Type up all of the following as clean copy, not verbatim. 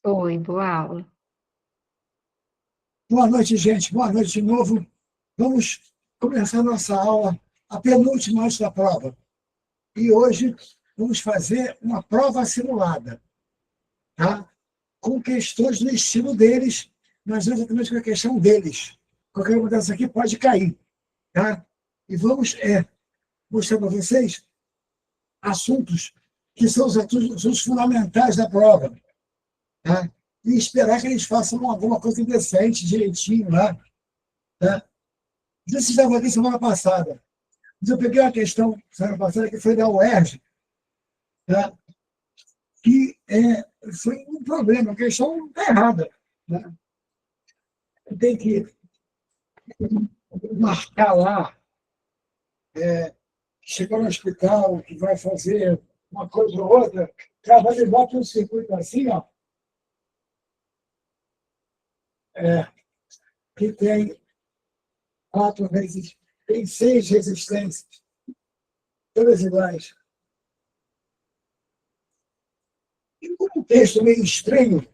Oi, boa aula. Boa noite, gente. Boa noite de novo. Vamos começar nossa aula, a penúltima antes da prova. E hoje vamos fazer uma prova simulada, tá? Com questões no estilo deles, mas não exatamente com a questão deles. Qualquer mudança aqui pode cair, tá? E vamos mostrar para vocês assuntos que são os assuntos fundamentais da prova, tá? E esperar que eles façam alguma coisa decente, direitinho lá, tá? Não sei se estava aqui semana passada, mas eu peguei uma questão semana passada que foi da UERJ, tá? Que foi um problema, a questão está errada. Né? Tem que marcar lá, chegar no hospital, que vai fazer uma coisa ou outra, o cara vai levar para um circuito assim, ó, que tem 4 vezes, tem 6 resistências, todas iguais. E como um texto meio estranho,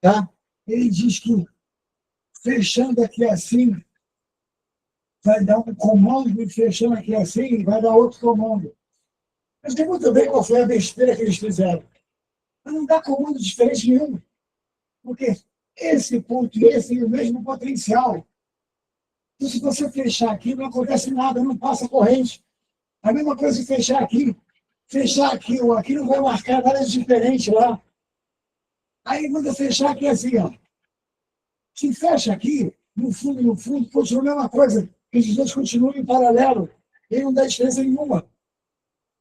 tá? Ele diz que fechando aqui assim, vai dar um comando e fechando aqui assim, vai dar outro comando. Eu sei muito bem qual foi a besteira que eles fizeram. Mas não dá comando diferente nenhum, porque esse ponto e esse têm o mesmo potencial. Então, se você fechar aqui, não acontece nada, não passa corrente. A mesma coisa se fechar aqui ou aqui não vai marcar nada diferente lá. Aí, quando eu fechar aqui assim, ó, se fecha aqui, no fundo, continua a mesma coisa, que os dois continuam em paralelo, e não dá diferença nenhuma.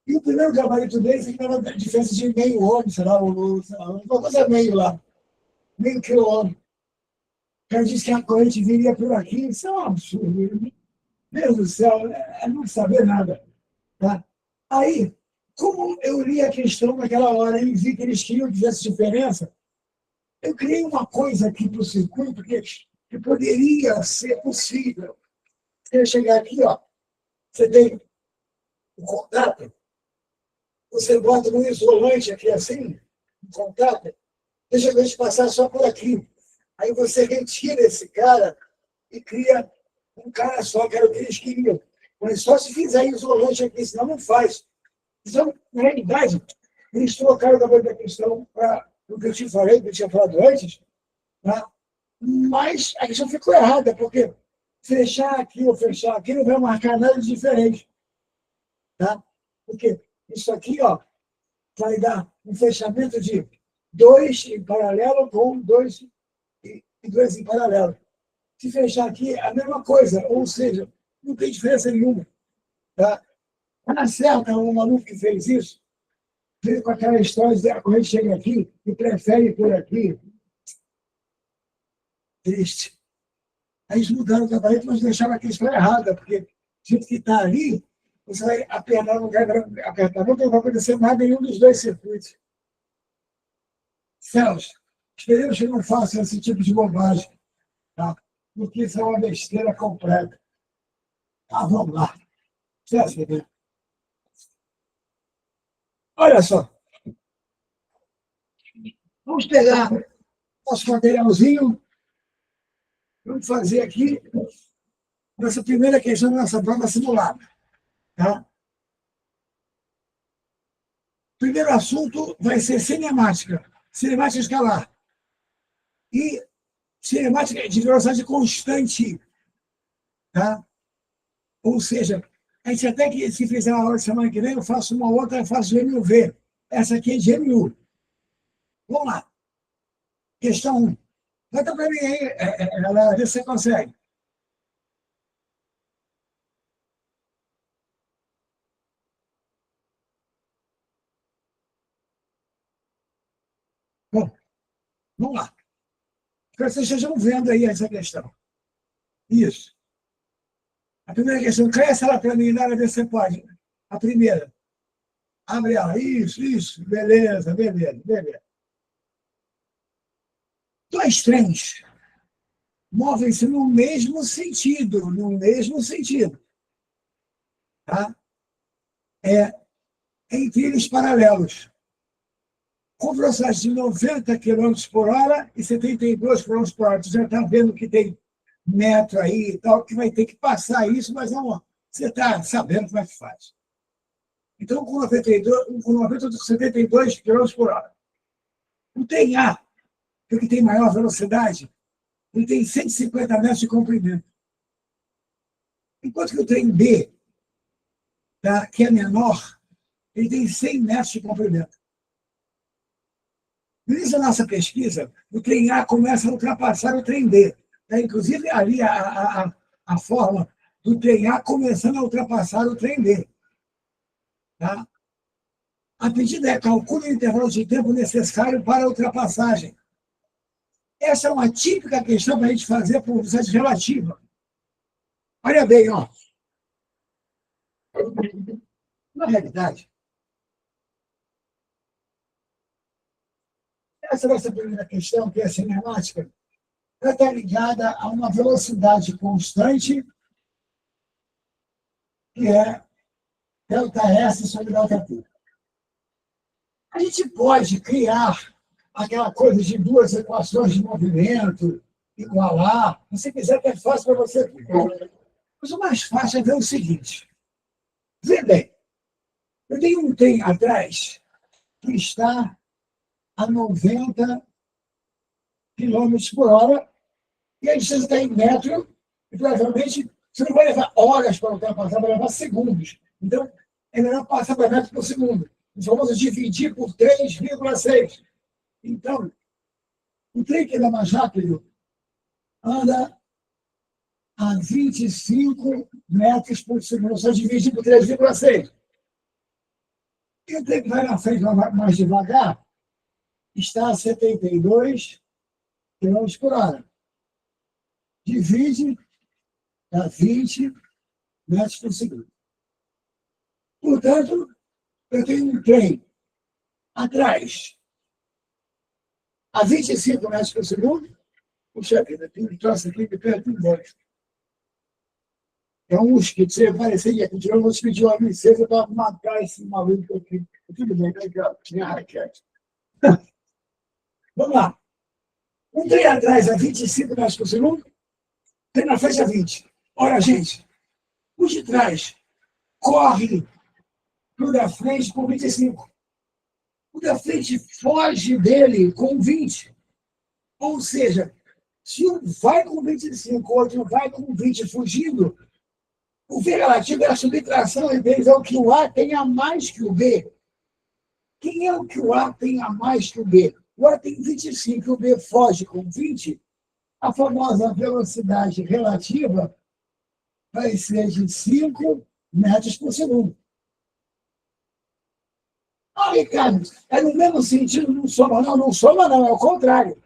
E o primeiro gabarito deles é a diferença de meio ohm, sei lá, uma coisa meio lá, meio quilômetro. O cara disse que a corrente viria por aqui, isso é um absurdo. Meu Deus do céu, é não saber nada. Tá? Aí, como eu li a questão naquela hora e vi que eles queriam que fizesse diferença, eu criei uma coisa aqui para o circuito que poderia ser possível. Você chegar aqui, ó, você tem um contato, você bota um isolante aqui assim, um contato, deixa a gente passar só por aqui. Aí você retira esse cara e cria um cara só, que era o que eles queriam. Mas só se fizer isolante aqui, senão não faz. Então, na realidade, eles trocaram da questão para o que eu te falei, que eu tinha falado antes, tá? Mas a questão ficou errada, porque fechar aqui ou fechar aqui não vai marcar nada de diferente. Tá? Porque isso aqui, ó, vai dar um fechamento de 2 em paralelo com 2 e 2 em paralelo. Se fechar aqui, é a mesma coisa, ou seja, não tem diferença nenhuma. Tá? Na certa, um maluco que fez isso, veio com aquela história de a corrente chega aqui e prefere por aqui. Triste. Aí eles mudaram o gabarito, mas deixaram a questão errada, porque o jeito que está ali, você vai apertar, não vai apertar, não vai acontecer nada em nenhum dos dois circuitos. Celso, esperemos que não façam esse tipo de bobagem, tá? Porque isso é uma besteira completa. Tá, vamos lá. Celso, olha só, vamos pegar nosso materialzinho, vamos fazer aqui nossa primeira questão da nossa prova simulada. Tá? O primeiro assunto vai ser cinemática escalar. E cinemática de velocidade constante. Tá? Ou seja, a gente até que, se fizer uma aula de semana que vem, eu faço uma outra, eu faço GMUV. Essa aqui é GMU. Vamos lá. Questão 1. Conta para mim aí, ela, vê se você consegue. Bom, vamos lá. Espero que vocês estejam vendo aí essa questão. Isso. A primeira questão, cresce ela para mim, Nara, vê se você pode. A primeira. Abre ela. Isso. Beleza, beleza. Dois trens movem-se no mesmo sentido, tá? Entre eles paralelos. com velocidade de 90 km por hora e 72 km por hora. Você já está vendo que tem metro aí e tal, que vai ter que passar isso, mas não, você está sabendo como é que faz. Então, com 72 km por hora. O trem A, que é o que tem maior velocidade, ele tem 150 metros de comprimento. Enquanto que o trem B, tá, que é menor, ele tem 100 metros de comprimento. No início da nossa pesquisa, o trem A começa a ultrapassar o trem B. Tá? Inclusive, ali a forma do trem A começando a ultrapassar o trem B. Tá? A pedida é calcule o intervalo de tempo necessário para a ultrapassagem. Essa é uma típica questão para a gente fazer por velocidade relativa. Olha bem, ó. Na realidade, essa nossa primeira questão, que é a cinemática, ela está ligada a uma velocidade constante, que é ΔS sobre ΔT. A gente pode criar aquela coisa de duas equações de movimento, igualar. Se você quiser, que é fácil para você. Mas o mais fácil é ver o seguinte. Vê bem, eu tenho um trem atrás que está a 90 km por hora e a distância está em metro e provavelmente você não vai levar horas para ultrapassar, vai levar segundos. Então, é melhor passar para metros por segundo. Nós vamos dividir por 3,6. Então, o trem que anda mais rápido anda a 25 metros por segundo, só dividir por 3,6. E o trem que vai na frente mais devagar está a 72 km por hora. Divide a 20 metros por segundo. Portanto, eu tenho um trem atrás a 25 metros por segundo. Puxa vida, tem um troço aqui que perto de baixo. É um mosquito. Você parecia que tirou, você pediu uma licença para matar esse maluco aqui. Tudo bem, legal. Tinha raquete. Vamos lá. Um trem atrás a 25 metros por segundo, tem na frente a 20. Olha, gente, o de trás corre para o da frente com 25. O da frente foge dele com 20. Ou seja, se um vai com 25, o outro vai com 20 fugindo, o V relativo é a subtração em vez ao que o A tenha mais que o B. Quem é o que o A tenha mais que o B? O A tem 25 e o B foge com 20. A famosa velocidade relativa vai ser de 5 metros por segundo. Ah, Ricardo, é no mesmo sentido, não soma não, não soma não, é o contrário.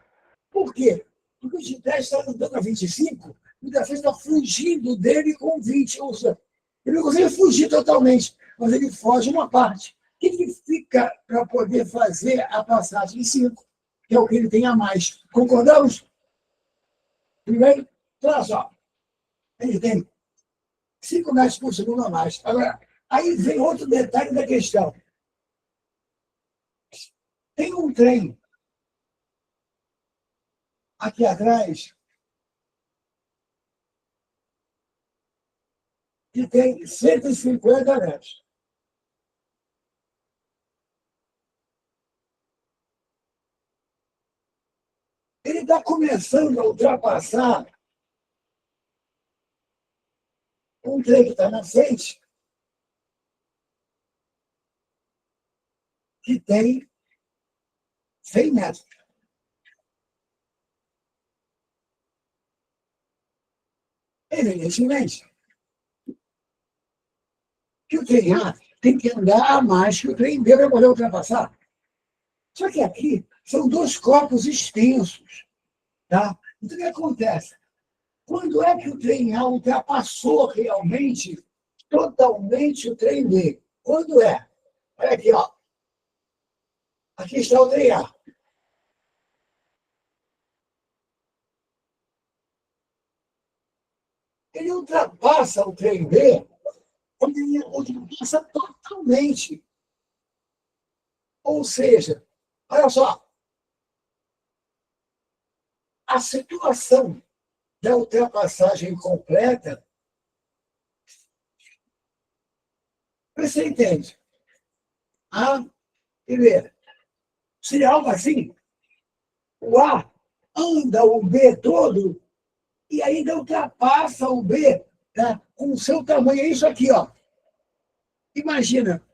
Por quê? Porque o de 10 está andando a 25, o da frente está fugindo dele com 20. Ou seja, ele não consegue fugir totalmente, mas ele foge uma parte. O que ele fica para poder fazer a passagem em 5, que é o que ele tem a mais? Concordamos? Primeiro, então, olha só, ele tem 5 metros por segundo a mais. Agora, aí vem outro detalhe da questão. Tem um trem aqui atrás que tem 150 metros. Ele está começando a ultrapassar um trem que está na frente, que tem 100 metros. Evidentemente, que o trem A tem que andar a mais que o trem B para poder ultrapassar. Só que aqui são dois corpos extensos. Tá? Então, o que acontece? Quando é que o trem A ultrapassou realmente, totalmente o trem B? Quando é? Olha aqui, ó. Aqui está o trem A. Ele ultrapassa o trem B quando ele ultrapassa totalmente. Ou seja, Olha só, a situação da ultrapassagem completa, você entende? A e B. Seria algo assim, o A anda o B todo e ainda ultrapassa o B, tá? Com o seu tamanho. É isso aqui, ó. Imagina,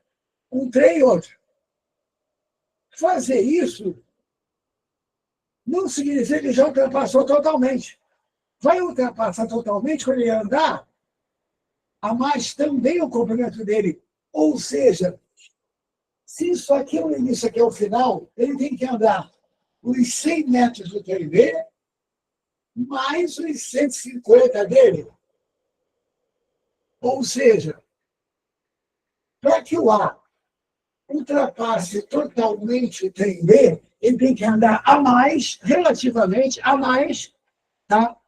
um trem e outro. Fazer isso não significa que já ultrapassou totalmente. Vai ultrapassar totalmente quando ele andar a mais também o comprimento dele. Ou seja, se isso aqui é o início, aqui é o final, ele tem que andar os 100 metros do trem B, mais os 150 dele. Ou seja, para que o A ultrapasse totalmente o trem B, ele tem que andar a mais, relativamente a mais, tá?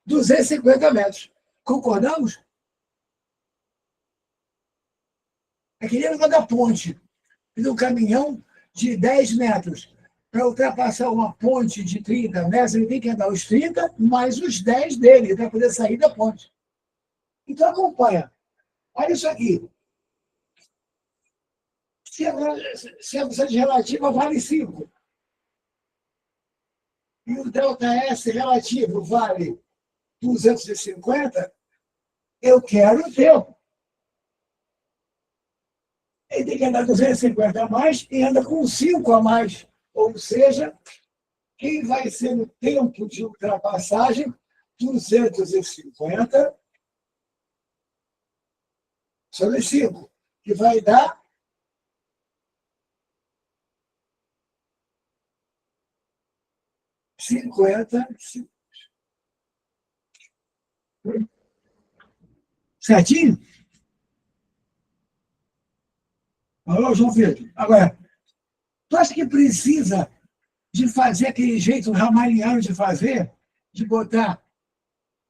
250 metros. Concordamos? É que nem o da ponte, do caminhão de 10 metros. Para ultrapassar uma ponte de 30 metros, ele tem que andar os 30 mais os 10 dele, para poder sair da ponte. Então, acompanha. Olha isso aqui. Se a velocidade relativa vale 5, e o ΔS relativo vale 250, eu quero o tempo. Ele tem que andar 250 a mais e anda com 5 a mais. Ou seja, quem vai ser o tempo de ultrapassagem? 250 sobre 5, que vai dar 50. Certinho? Alô, João Pedro. Agora, tu acha que precisa de fazer aquele jeito ramalhiano de fazer, de botar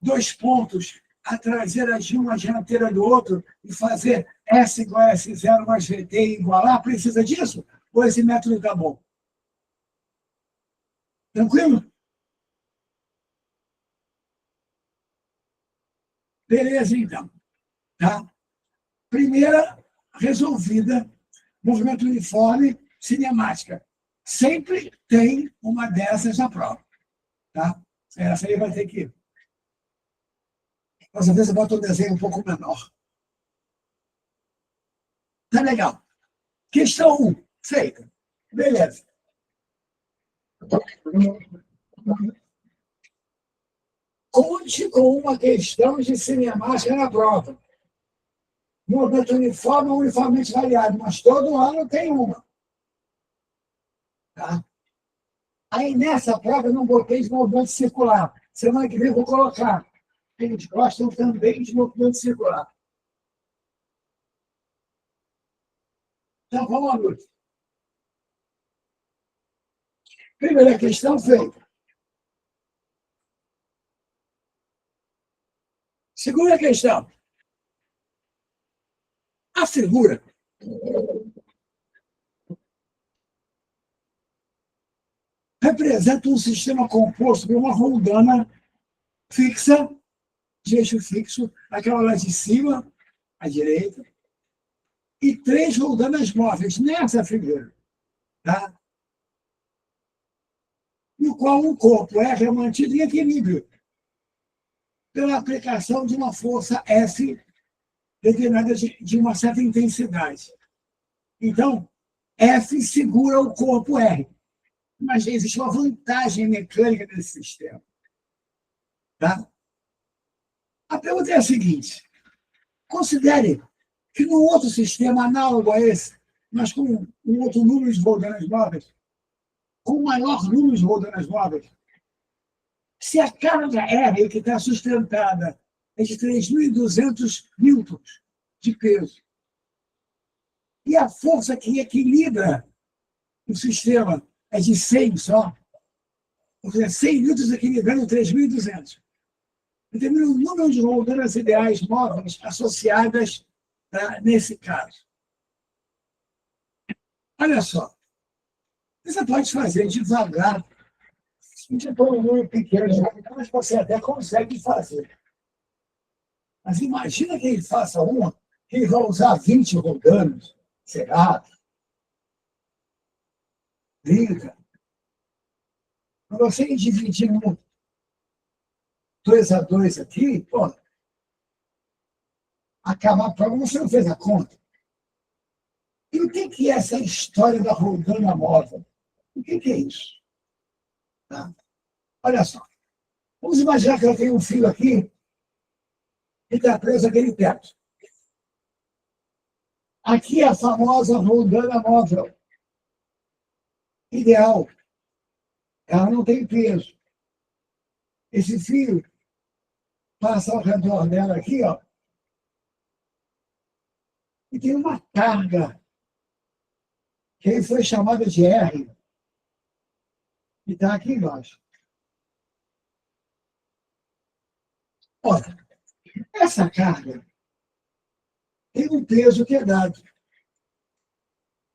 2 pontos, a traseira de um, a dianteira do outro, e fazer S igual a S0 mais VT e igualar? Precisa disso? Ou esse método está bom? Tranquilo? Beleza, então. Tá? Primeira resolvida, movimento uniforme, cinemática. Sempre tem uma dessas na prova. Tá? Essa aí vai ter que... Às vezes eu boto um desenho um pouco menor. Tá legal. Questão 1, feita. Beleza. Conte com uma questão de cinemática na prova. Movimento uniforme ou uniformemente variado, mas todo ano tem uma. Tá? Aí nessa prova eu não botei de movimento circular. Semana que vem eu vou colocar. Eles gostam também de movimento circular. Então vamos à luta. Primeira questão feita. Segunda questão. A figura representa um sistema composto por uma roldana fixa, de eixo fixo, aquela lá de cima, à direita, e 3 roldanas móveis nessa figura, tá? No qual o corpo R é mantido em equilíbrio pela aplicação de uma força F determinada de uma certa intensidade. Então, F segura o corpo R. Mas existe uma vantagem mecânica desse sistema. Tá? A pergunta é a seguinte: considere que num outro sistema análogo a esse, mas com um outro número de roldanas móveis, com um maior número de roldanas móveis, se a carga R, que está sustentada, é de 3.200 newtons de peso, e a força que equilibra o sistema é de 100 só, ou seja, 100 newtons equilibrando 3.200, determina o número de roldanas ideais móveis associadas nesse caso. Olha só, Você pode fazer devagar, tipo um número pequeno, mas você até consegue fazer. Mas imagina que ele faça uma, que ele vai usar 20 rodanos. Será? 30. Para você dividir 2 a 2 aqui, pô, acabar para você não fez a conta. E o que é essa história da rodana móvel? O que é isso? Tá? Olha só. Vamos imaginar que eu tenho um fio aqui que está preso aquele teto. Aqui é a famosa rodana móvel. Ideal. Ela não tem peso. Esse fio passa ao redor dela aqui, ó, e tem uma carga, que aí foi chamada de R, que está aqui embaixo. Olha, essa carga tem um peso que é dado.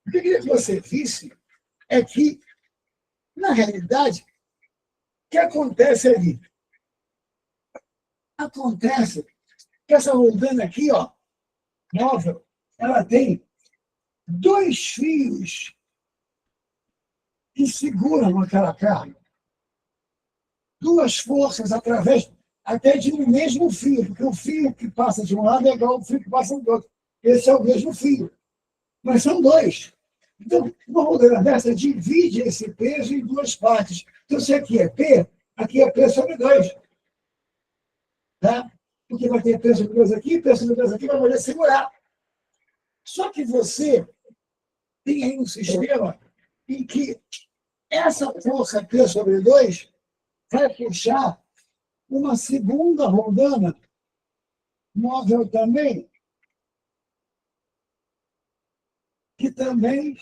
O que eu queria que você visse é que, na realidade, o que acontece ali? Acontece que essa rodana aqui, ó, móvel, ela tem 2 fios que seguram aquela carga. 2 forças através até de um mesmo fio, porque o fio que passa de um lado é igual ao fio que passa do outro. Esse é o mesmo fio. Mas são 2. Então, uma rodana dessa divide esse peso em 2 partes. Então, se aqui é P sobre 2. Tá? Porque vai ter peso sobre 2 aqui, peso sobre 2 aqui, vai poder segurar. Só que você tem aí um sistema em que essa força P sobre 2 vai puxar uma segunda rodana móvel também, que também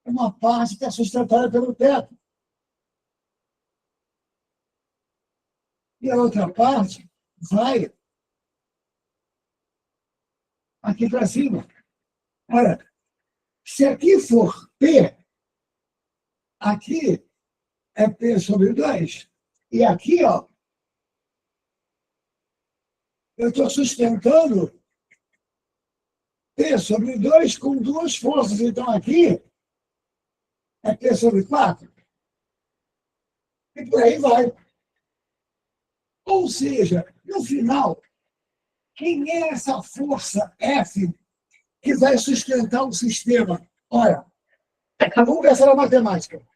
é uma parte que é sustentada pelo teto. E a outra parte vai aqui para cima. Olha, se aqui for P, aqui é P sobre 2. E aqui, ó, eu estou sustentando P sobre 2 com 2 forças. Então, aqui é P sobre 4. E por aí vai. Ou seja, no final, quem é essa força F que vai sustentar o sistema? Olha, vamos pensar na matemática.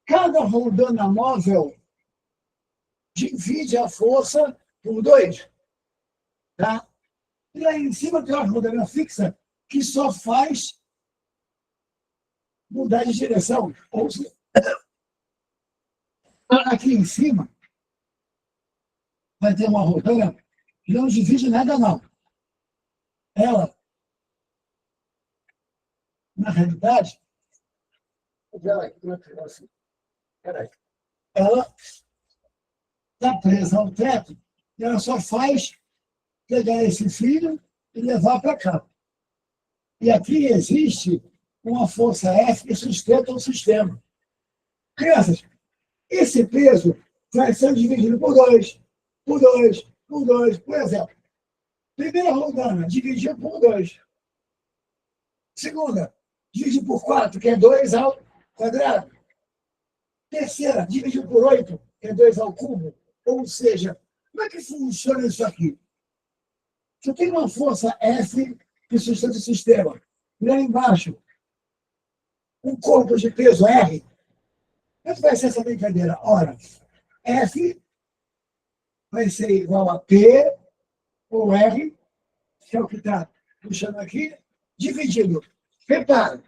Cada rodana móvel divide a força por 2. Tá? E aí em cima tem uma rodana fixa que só faz mudar de direção. Ou seja, aqui em cima vai ter uma rodana que não divide nada, não. Ela, na realidade, ela está presa ao teto e ela só faz pegar esse fio e levar para cá. E aqui existe uma força F que sustenta o sistema. Crianças, esse peso vai ser dividido por 2, por 2, por 2. Por exemplo, primeira rodana, dividido por 2. Segunda, dividido por 4, que é 2 ao quadrado. Terceira, dividido por 8, que é 2 ao cubo. Ou seja, como é que funciona isso aqui? Você tem uma força F que sustenta o sistema. E lá embaixo, um corpo de peso R. Como vai ser essa brincadeira? Ora, F vai ser igual a P ou R, que é o que está puxando aqui, dividido. Repara,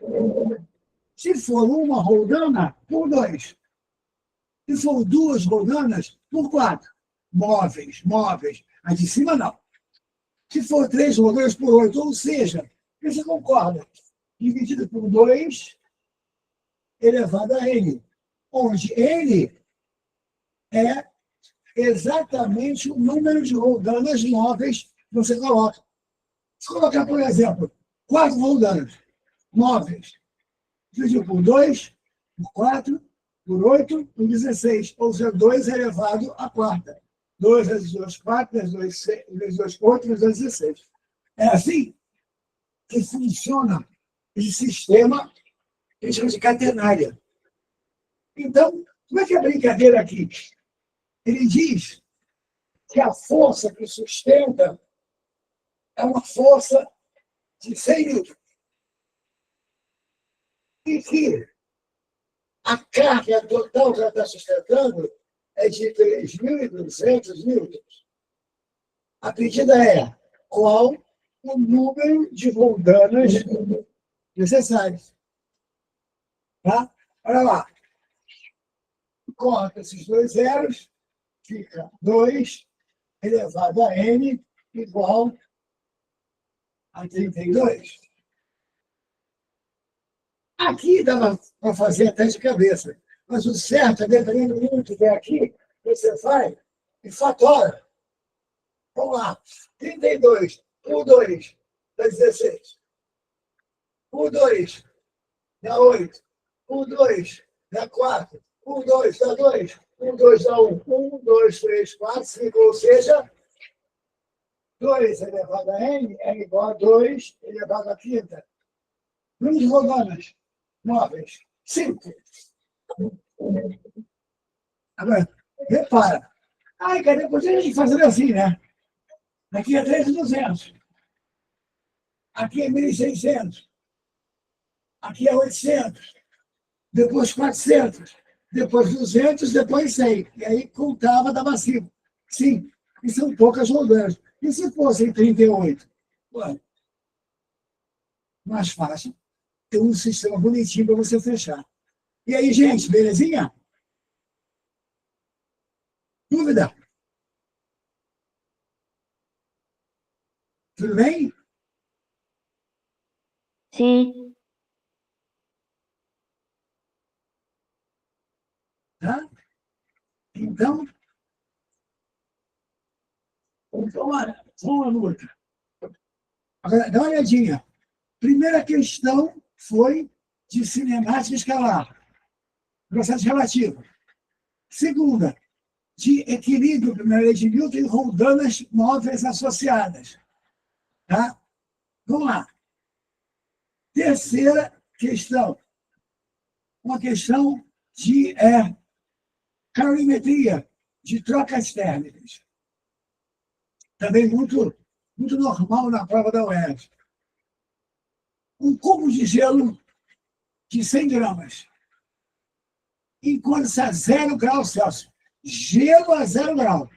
se for uma rodana, por 2. Se for 2 rodanas, por 4. Móveis. A de cima, não. Se for 3 rodanas, por 8. Ou seja, você concorda? Dividido por 2 elevado a N. Onde N é exatamente o número de rodanas móveis que você coloca. Se colocar, por exemplo, 4 rodanas móveis, dividido por 2, por 4, por 8, por 16. Ou seja, 2 elevado à quarta. 2 vezes 2, 4, vezes 2, 8, vezes 2, 16. É assim que funciona esse sistema que a gente chama de catenária. Então, como é que é a brincadeira aqui? Ele diz que a força que sustenta é uma força de 100 newtons. E que a carga total que ela está sustentando é de 3.200 newtons. A pedida é qual o número de roldanas necessárias. Tá? Olha lá. Corta esses dois zeros, fica 2 elevado a n igual a 32. Aqui dava para fazer até de cabeça, mas o certo é, dependendo do número que tem aqui, você vai e fatora. Vamos lá. 32 por 2 dá 16. Por 2 dá 8. Por 2 dá 4. Por 2 dá 2. Por 2 dá 1. 1, 2, 3, 4, 5. Ou seja, 2 elevado a n é igual a 2 elevado a quinta. Número de rodanas móveis. 5. Agora, repara. Ai, cara, depois a gente fazer assim, né? Aqui é 3.200. Aqui é 1.600. Aqui é 800. Depois 400. Depois 200, depois 100. E aí contava, dava 5. Sim, e são poucas rodanas. E se fossem 38? Ué, mais fácil. Tem um sistema bonitinho para você fechar. E aí, gente, belezinha? Dúvida? Tudo bem? Sim. Tá? Então, vamos à luta. Agora, dá uma olhadinha. Primeira questão foi de cinemática escalar, processo relativo. Segunda, de equilíbrio, primeira lei de Newton, e roldanas móveis associadas. Tá? Vamos lá. Terceira questão. Uma questão de calorimetria, de trocas térmicas. Também muito normal na prova da UERJ. Um cubo de gelo de 100 gramas encontra-se a 0 graus Celsius. Gelo a 0 graus.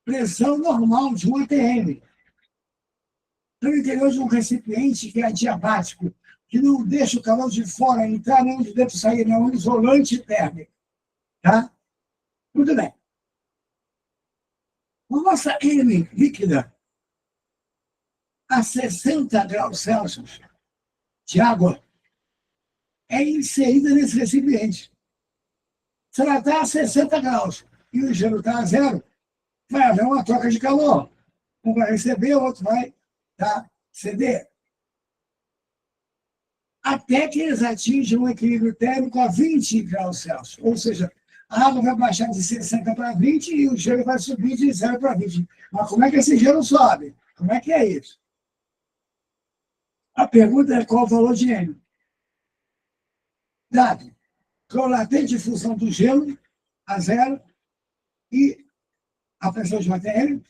Pressão normal de 1 atm. No interior de um recipiente que é adiabático, que não deixa o calor de fora entrar nem de dentro sair, não é um isolante térmico. Tá? Muito bem. A nossa M líquida a 60 graus Celsius de água é inserida nesse recipiente. Se ela está a 60 graus e o gelo está a 0, vai haver uma troca de calor. Um vai receber, o outro vai ceder. Até que eles atinjam um equilíbrio térmico a 20 graus Celsius. Ou seja, a água vai baixar de 60 para 20 e o gelo vai subir de 0 para 20. Mas como é que esse gelo sobe? Como é que é isso? A pergunta é qual o valor de N? Dado que a latente fusão do gelo a 0 e a pressão de matéria,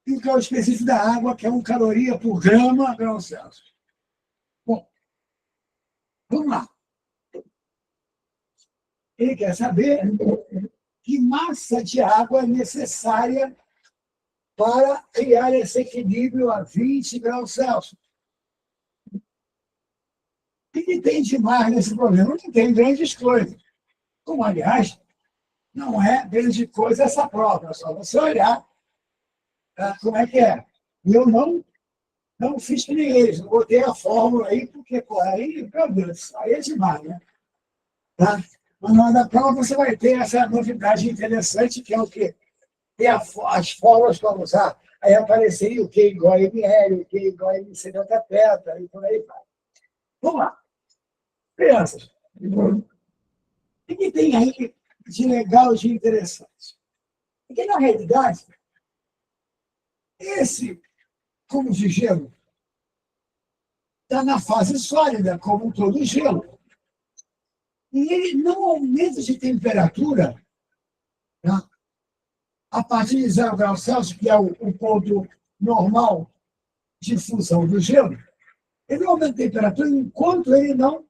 e o que é o específico da água, que é 1 caloria por grama grau Celsius. Bom, vamos lá. Ele quer saber que massa de água é necessária para criar esse equilíbrio a 20 graus Celsius. O que tem de mais nesse problema? Não tem grandes coisas. Como, aliás, não é grande coisa essa prova, é só você olhar como é que é. E eu não fiz que nem eles, não botei a fórmula aí, porque, pô, aí, meu Deus, aí é demais, né? Tá? Mas na hora da prova você vai ter essa novidade interessante, que é o quê? Ter as fórmulas para usar. Aí apareceria o Q igual a ML, o Q igual a MC da teta, e por aí vai. Vamos lá. Crianças, o que tem aí de legal, de interessante? Porque, na realidade, esse cubo de gelo está na fase sólida, como todo gelo. E ele não aumenta de temperatura, tá? A partir de 0 graus Celsius, que é o ponto normal de fusão do gelo, ele não aumenta a temperatura enquanto ele não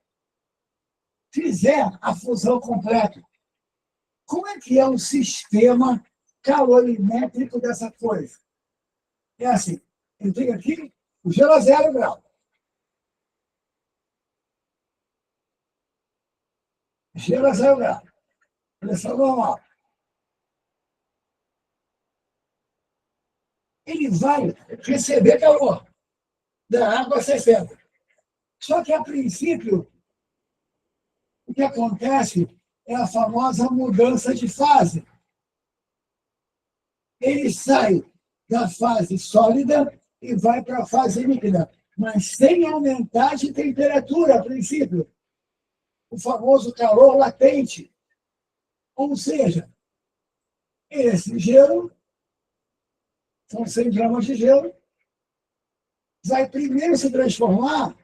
fizer a fusão completa. Como é que é o sistema calorimétrico dessa coisa? É assim, eu tenho aqui o gelo a 0 graus. Gelo a 0 graus. Pressão normal. Ele vai receber calor da água a 60. Só que, a princípio, o que acontece é a famosa mudança de fase. Ele sai da fase sólida e vai para a fase líquida, mas sem aumentar de temperatura, a princípio. O famoso calor latente. Ou seja, esse gelo, são 100 gramas de gelo, vai primeiro se transformar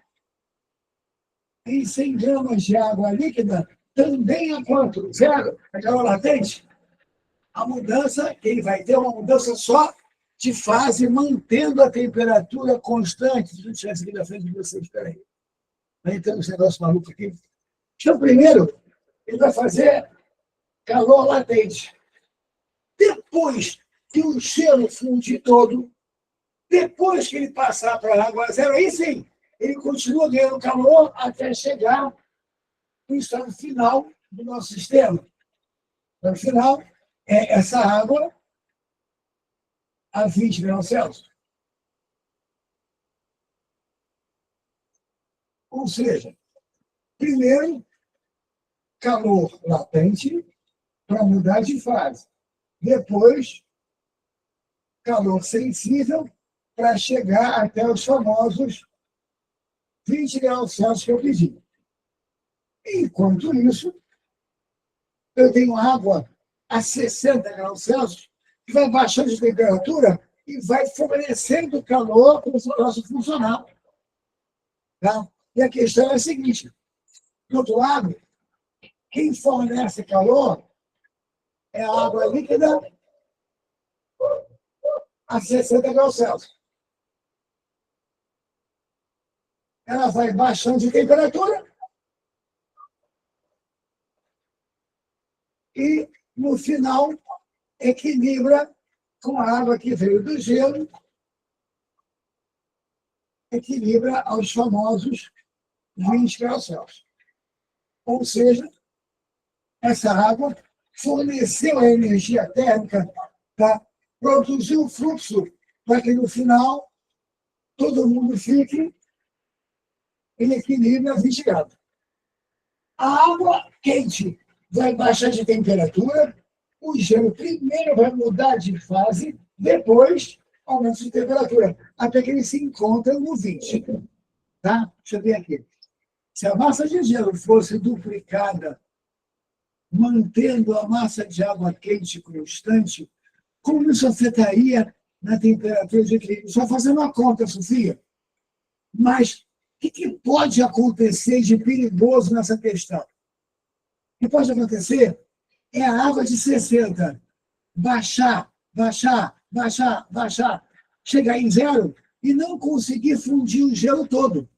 em 100 gramas de água líquida, também a quanto? 0, é calor latente. A mudança, ele vai ter uma mudança só de fase, mantendo a temperatura constante. Se eu estivesse aqui na frente de vocês, espera aí. Vai entrando esse negócio maluco aqui. Então, primeiro, ele vai fazer calor latente. Depois que o gelo fundir todo, depois que ele passar para a água zero, aí sim, ele continua ganhando calor até chegar no estado final do nosso sistema. No final, é essa água a 20 graus Celsius. Ou seja, primeiro, calor latente para mudar de fase. Depois, calor sensível para chegar até os famosos 20 graus Celsius que eu pedi. Enquanto isso, eu tenho água a 60 graus Celsius, que vai baixando de temperatura e vai fornecendo calor para o nosso funcionar. Tá? E a questão é a seguinte: do outro lado, quem fornece calor é a água líquida a 60 graus Celsius. Ela vai baixando de temperatura e, no final, equilibra com a água que veio do gelo, equilibra aos famosos 20 graus Celsius. Ou seja, essa água forneceu a energia térmica para produzir o fluxo para que, no final, todo mundo fique em equilíbrio a 20 graus. A água quente vai baixar de temperatura, o gelo primeiro vai mudar de fase, depois aumenta de temperatura, até que eles se encontram no 20. Tá? Deixa eu ver aqui. Se a massa de gelo fosse duplicada, mantendo a massa de água quente constante, como isso afetaria na temperatura de equilíbrio? Só fazendo uma conta, Sofia. Mas o que pode acontecer de perigoso nessa questão? O que pode acontecer é a água de 60 baixar, chegar em 0 e não conseguir fundir o gelo todo.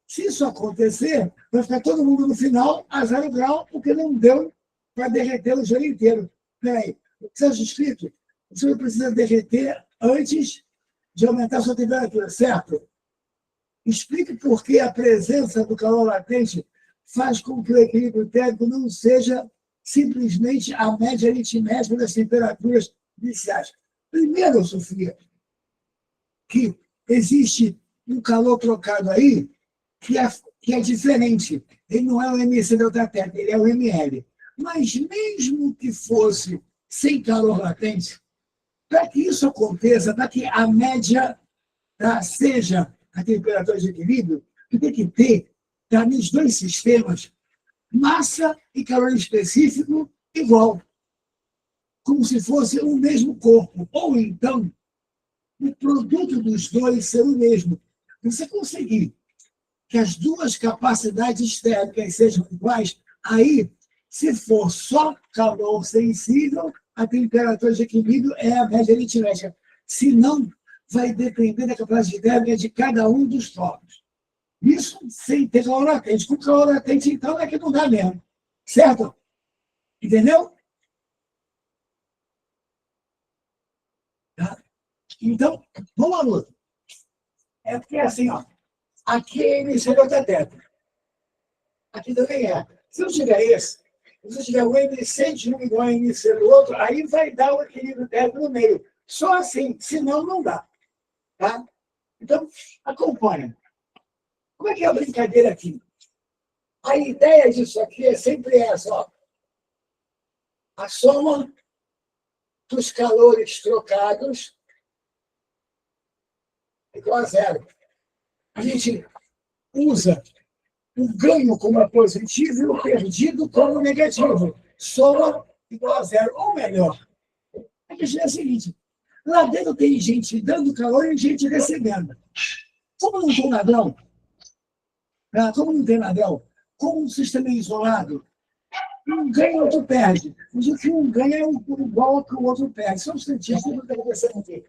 Se isso acontecer, vai ficar todo mundo no final a 0 grau, porque não deu para derreter o gelo inteiro. Peraí, o que está escrito? O gelo precisa derreter antes de aumentar a sua temperatura, certo? Explique por que a presença do calor latente faz com que o equilíbrio térmico não seja simplesmente a média aritmética das temperaturas iniciais. Primeiro, Sofia, que existe um calor trocado aí que é diferente. Ele não é o MC delta θ, ele é o ML. Mas mesmo que fosse sem calor latente, para que isso aconteça, para que a média seja a temperatura de equilíbrio, tem que ter Tá? Nos dois sistemas, massa e calor específico igual, como se fosse o mesmo corpo. Ou então, o produto dos dois ser o mesmo. Você conseguir que as duas capacidades térmicas sejam iguais, aí, se for só calor sensível, a temperatura de equilíbrio é a média aritmética. Se não, vai depender da capacidade térmica de cada um dos focos. Isso sem ter calor latente. Com calor latente, então, é que não dá mesmo. Certo? Entendeu? Tá? Então, vamos lá, luta. É porque assim, ó, aqui é hemisfério tetra. Aqui também é. Se eu tiver esse, se eu tiver o MC de um igual a MC do outro, aí vai dar o equilíbrio tetra no meio. Só assim, senão não dá. Tá? Então, acompanha. Como é que é a brincadeira aqui? A ideia disso aqui é sempre essa, ó. A soma dos calores trocados é igual a zero. A gente usa o ganho como positivo e o perdido como negativo. Soma igual a zero. Ou melhor, a questão é a seguinte: lá dentro tem gente dando calor e gente recebendo. Como não tem ladrão, como não tem ladrão, como um sistema é isolado, um ganha, o outro perde. Mas o que um ganha é igual ao que o outro perde. Só um instantinho, que não está acontecendo aqui.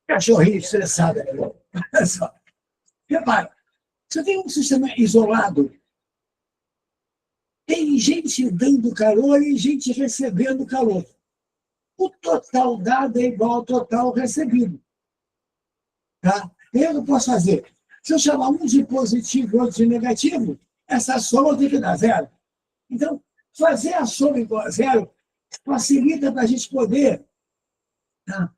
Cachorrinho estressado aqui. Olha só. Repara, você tem um sistema isolado, tem gente dando calor e gente recebendo calor. O total dado é igual ao total recebido. Tá? Eu não posso fazer. Se eu chamar um de positivo e outro de negativo, essa soma tem que dar zero. Então, fazer a soma igual a zero facilita para a gente poder, tá,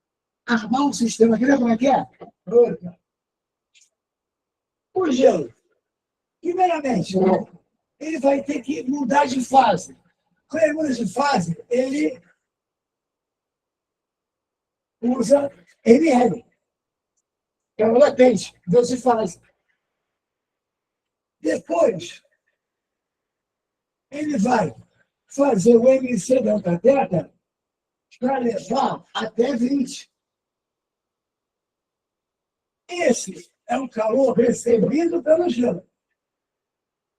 armar um sistema. Quer ver como é que é? O gelo, primeiramente, ele vai ter que mudar de fase. Quando ele muda de fase, ele usa ml, que é o latente, Deus de fase. Depois, ele vai fazer o MC delta teta para levar até 20. Esse é o calor recebido pelo gelo.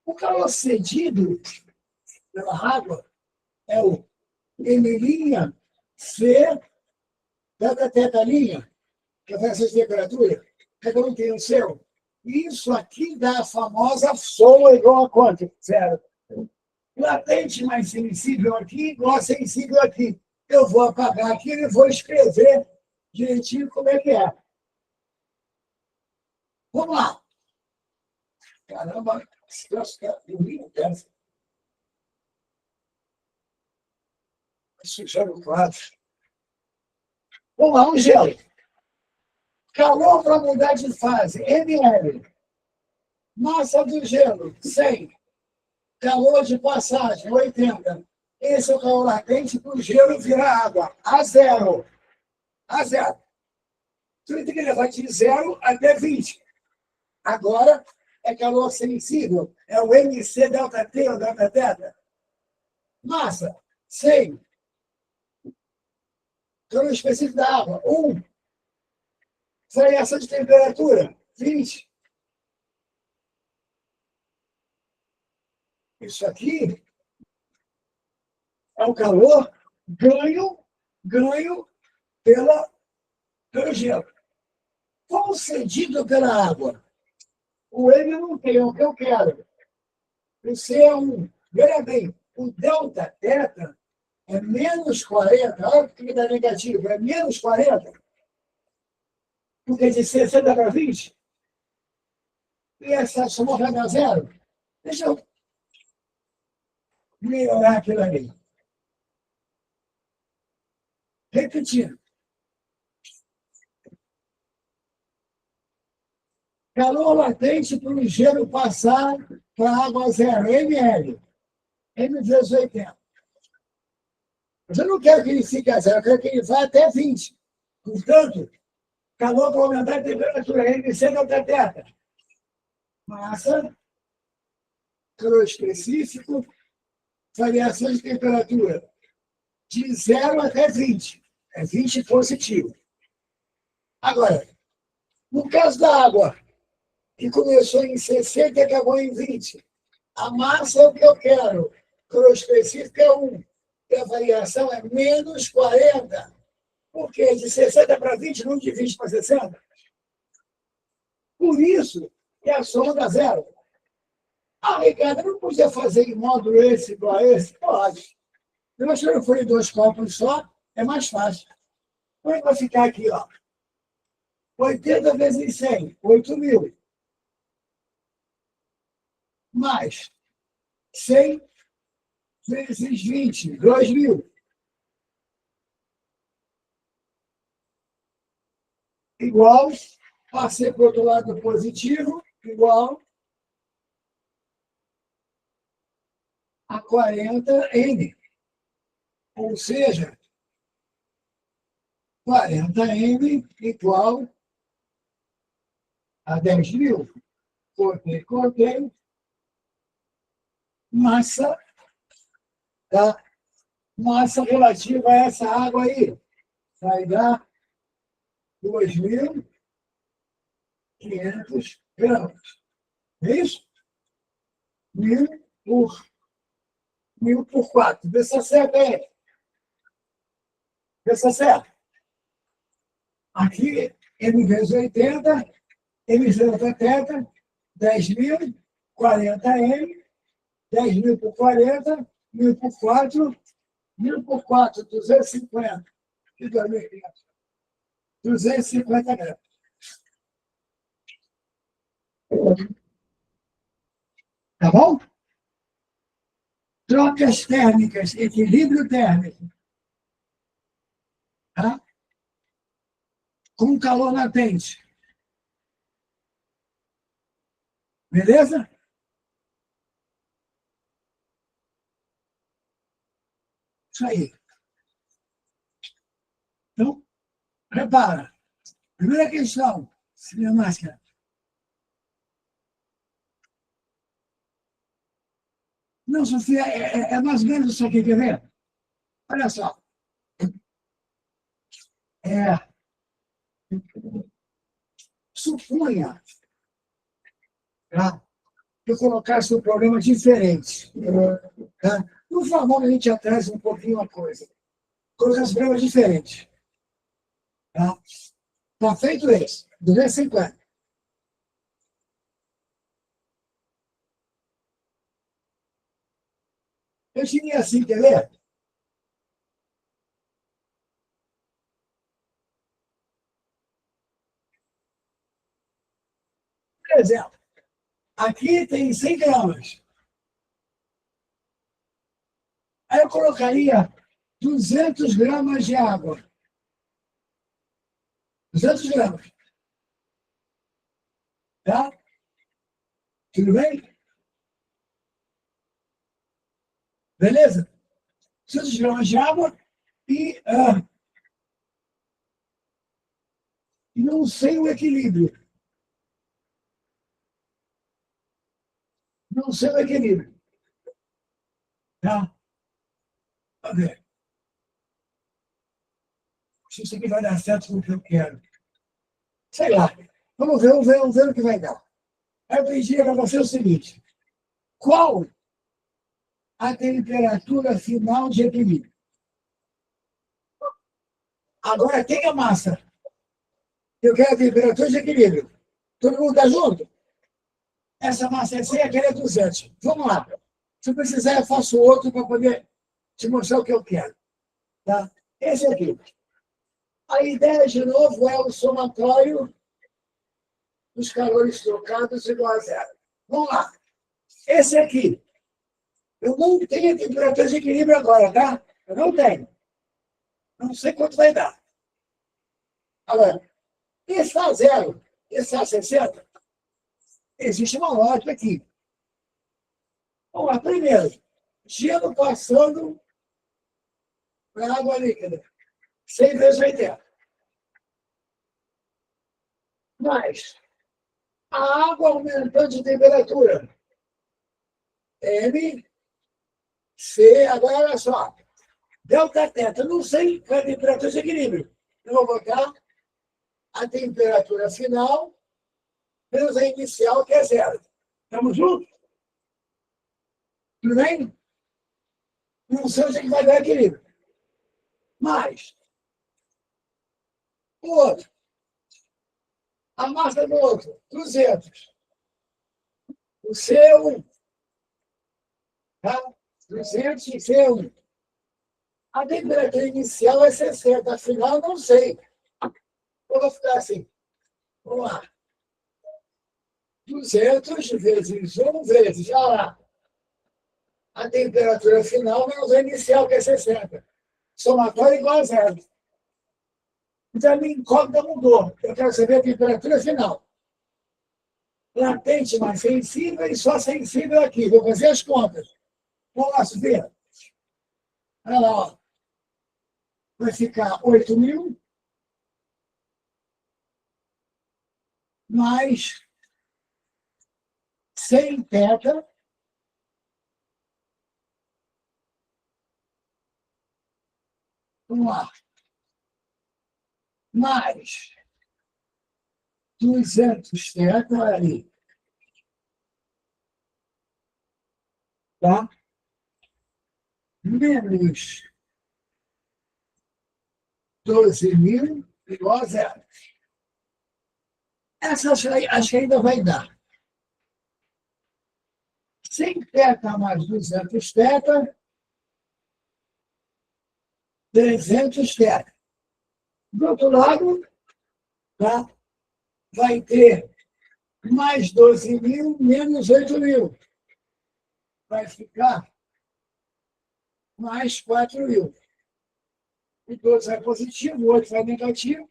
O calor cedido pela água é o M' C delta teta linha, que é essa temperatura. Cada um tem o seu. Isso aqui dá a famosa soma igual a quanto? Zero. Latente mais sensível aqui, igual a sensível aqui. Eu vou apagar aqui e vou escrever direitinho como é que é. Vamos lá. Caramba, esse troço que é lindo, dessa. Sujar o quadro. Vamos lá, um gelo. Calor para mudar de fase, ml. Massa do gelo, 100. Calor de passagem, 80. Esse é o calor latente para o gelo virar água. A zero. A zero. Então, ele tem que levar de 0 até 20. Agora, é calor sensível. É o MC delta T ou delta teta. Massa, 100. Calor específico da água, 1. Variação de temperatura, 20. Isso aqui é o calor ganho pelo gelo. Concedido pela água. O M não tem, é o que eu quero. O C é 1. Veja bem, o delta teta é menos 40. Olha o que dá negativo, é menos 40. Porque de 60 para 20. E essa soma vai dar zero. Deixa eu melhorar aquilo ali. Repetindo. Calor latente para o gelo passar para a água zero, ml. M vezes 80. Mas eu não quero que ele fique a zero, eu quero que ele vá até 20. Portanto, calor para aumentar a temperatura, M sendo alta θ. Massa, calor específico, variação de temperatura de 0 até 20. É 20 positivo. Agora, no caso da água, que começou em 60 e acabou em 20, a massa é o que eu quero. O calor específico é 1. E a variação é menos 40. Por quê? De 60 para 20, não de 20 para 60. Por isso que a soma dá zero. Ah, Ricardo, não podia fazer em módulo esse igual a esse? Pode. Mas se eu for em 2 copos só, é mais fácil. Como é que vai ficar aqui? Ó? 80 vezes 100, 8.000. Mais 100 vezes 20, 2.000. Igual, passei para o outro lado positivo, igual a 40N. Ou seja, 40N igual a 10.000. Cortei. Massa, tá? Massa relativa a essa água aí. Vai dar 2.500 gramas. É isso? 1.000 por 4. Vê se acerta aí. Vê se acerta. Aqui, M vezes 80, M vezes 80, 10.000, 40M, 10.000 por 40, 1.000 por 4, 1.000 por 4, 250. E 2.500. 250 gramas. Tá bom? Trocas térmicas, equilíbrio térmico. Tá? Com calor latente. Beleza? Isso aí. Então, prepara. Primeira questão. Minha máscara. Não, Sofia, é mais ou menos isso aqui, quer ver? Olha só. Supunha, tá? Que eu colocasse um problema diferente. Tá? No formal, a gente atrasa um pouquinho a coisa. Colocasse um problema diferente. Tá? Tá feito esse. 250. Eu tinha assim, quer ver? Por exemplo, aqui tem 100 gramas. Aí eu colocaria 200 gramas de água. 200 gramas. Tá? Tudo bem? Beleza? 200 gramas de água e não sei o equilíbrio. Não sei o equilíbrio. Tá? Vamos ver. Se isso aqui vai dar certo com o que eu quero. Sei lá. Vamos ver o que vai dar. Aí eu pedi para você o seguinte: qual a temperatura final de equilíbrio? Agora tem a massa. Eu quero a temperatura de equilíbrio. Todo mundo está junto? Essa massa é 100, aquela é 200. Vamos lá. Se precisar, eu faço outro para poder te mostrar o que eu quero. Tá? Esse aqui. A ideia, de novo, é o somatório dos calores trocados igual a zero. Vamos lá. Esse aqui. Eu não tenho a temperatura de equilíbrio agora, tá? Eu não tenho. Não sei quanto vai dar. Agora, esse está a zero, esse está a 60. Existe uma lógica aqui. Vamos lá, primeiro, Gelo passando para a água líquida. 100 vezes 80. Mas a água aumentando de temperatura. M, C, agora olha só. Delta teta, não sei qual é a temperatura de equilíbrio. Eu vou botar a temperatura final menos a inicial, que é zero. Estamos juntos? Tudo bem? Não sei onde é que vai dar equilíbrio. Mas, o outro, a massa do outro, 200. O C1, tá? 200 e C1. A temperatura inicial é 60, a final não sei. Eu vou ficar assim. Vamos lá. 200 vezes 1 vezes, olha lá. A temperatura final menos a inicial, que é 60. Somatório igual a zero. Então, a minha incógnita mudou. Eu quero saber a temperatura final. Latente mais sensível e só sensível aqui. Vou fazer as contas. Posso ver? Olha lá, ó. Vai ficar 8.000 mais 100 teta vamos lá, mais 200 teta, olha ali, tá? Menos 12.000 igual a zero. Essa acho que ainda vai dar. 100 teta mais 200 teta, 300 teta. Do outro lado, tá? Vai ter mais 12.000 menos 8.000. Vai ficar mais 4.000. O 2 vai positivo, o outro vai negativo.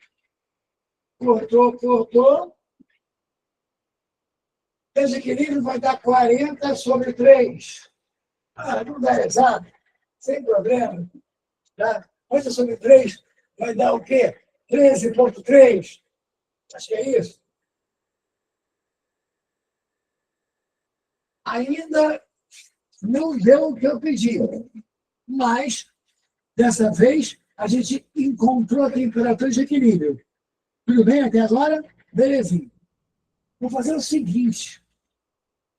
Cortou. Desequilíbrio vai dar 40 sobre 3. Não dá exato, sem problema. Tá? 40 sobre 3 vai dar o quê? 13,3. Acho que é isso. Ainda não deu o que eu pedi, mas, dessa vez, a gente encontrou a temperatura de equilíbrio. Tudo bem até agora? Belezinha. Vou fazer o seguinte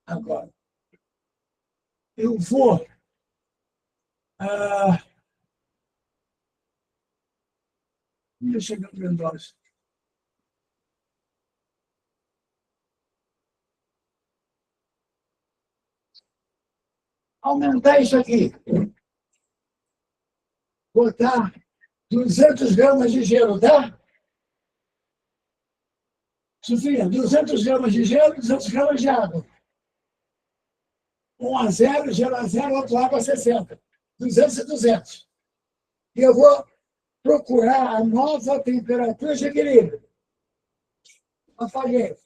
agora. Eu vou deixa eu ver o negócio. Aumentar isso aqui. Botar 200 gramas de gelo, tá? Sofia, 200 gramas de gelo e 200 gramas de água. 1 a 0, gelo a 0, outro água a 60. 200 e 200. E eu vou procurar a nova temperatura de equilíbrio. Apaguei.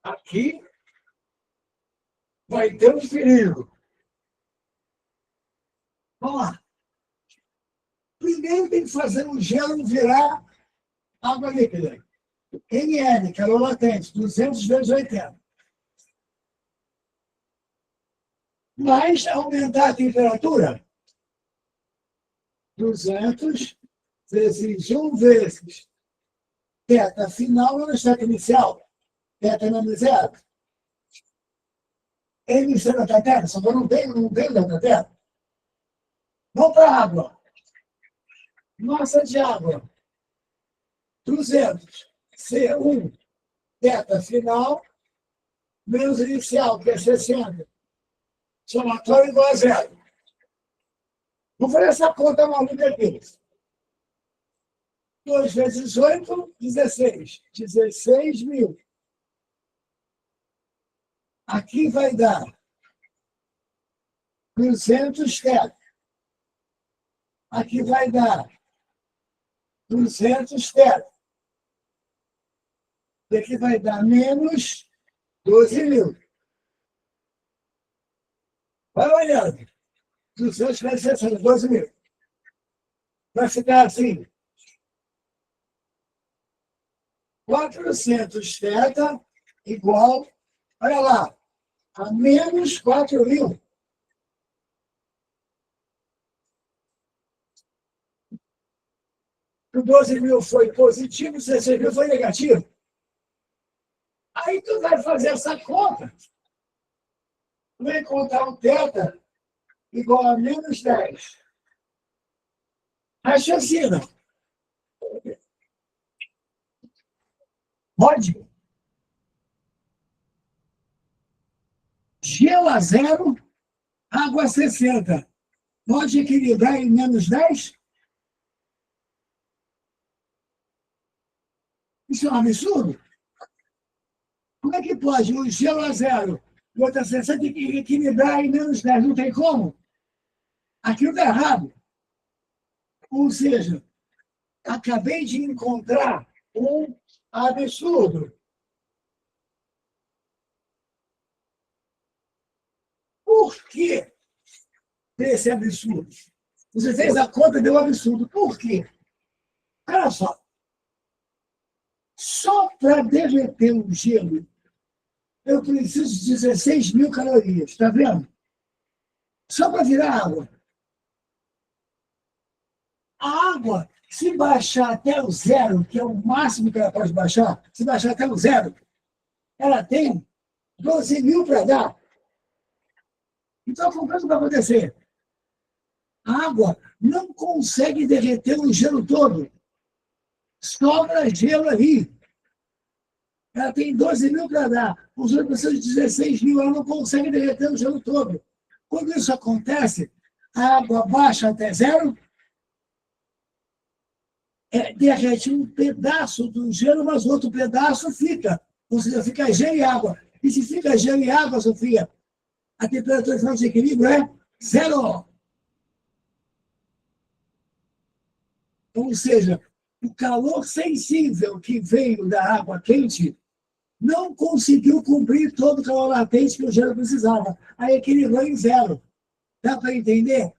Aqui vai ter um perigo. Vamos lá. Primeiro tem que fazer o gelo virar água líquida. NN, calor latente, 200 vezes 80. Mas aumentar a temperatura, 200 vezes 1 vezes teta final menos teta inicial. Teta menos zero. MC da teta, só que não tem da teta. Vamos para a água. Massa de água. 200. C1. Teta final menos inicial, que é 60. Somatório igual a zero. Vou fazer essa conta maluca aqui. 2 vezes 8, 16. 16.000. Aqui vai dar 200 teta. Aqui vai dar 200 teta. E aqui vai dar menos 12.000. Vai olhando. 200 vezes 60, 12.000. Vai ficar assim. 400 θ igual, olha lá, a menos 4.000. O 12.000 foi positivo, o 16.000 foi negativo. Aí tu vai fazer essa conta. Tu vai encontrar um θ igual a menos 10. Raciocina. Pode? Gelo a 0, água a 60. Pode equilibrar em menos 10? Isso é um absurdo. Como é que pode um gelo a 0 e outra a 60 equilibrar em menos 10? Não tem como. Aquilo está errado. Ou seja, acabei de encontrar um absurdo. Por que esse absurdo? Você fez a conta, deu um absurdo. Por quê? Olha só para derreter um gelo, eu preciso de 16.000 calorias, está vendo? Só para virar água. A água, se baixar até o zero, que é o máximo que ela pode baixar, se baixar até o zero, ela tem 12.000 para dar. Então, como é que vai acontecer? A água não consegue derreter o gelo todo. Sobra gelo ali. Ela tem 12.000 para dar. Os outros precisam de 16.000, ela não consegue derreter o gelo todo. Quando isso acontece, a água baixa até zero, derrete um pedaço do gelo, mas outro pedaço fica. Ou seja, fica gelo e água. E se fica gelo e água, Sofia, a temperatura de equilíbrio é zero. Ou seja, o calor sensível que veio da água quente não conseguiu cumprir todo o calor latente que o gelo precisava. Aí equilibrou em zero. Dá para entender?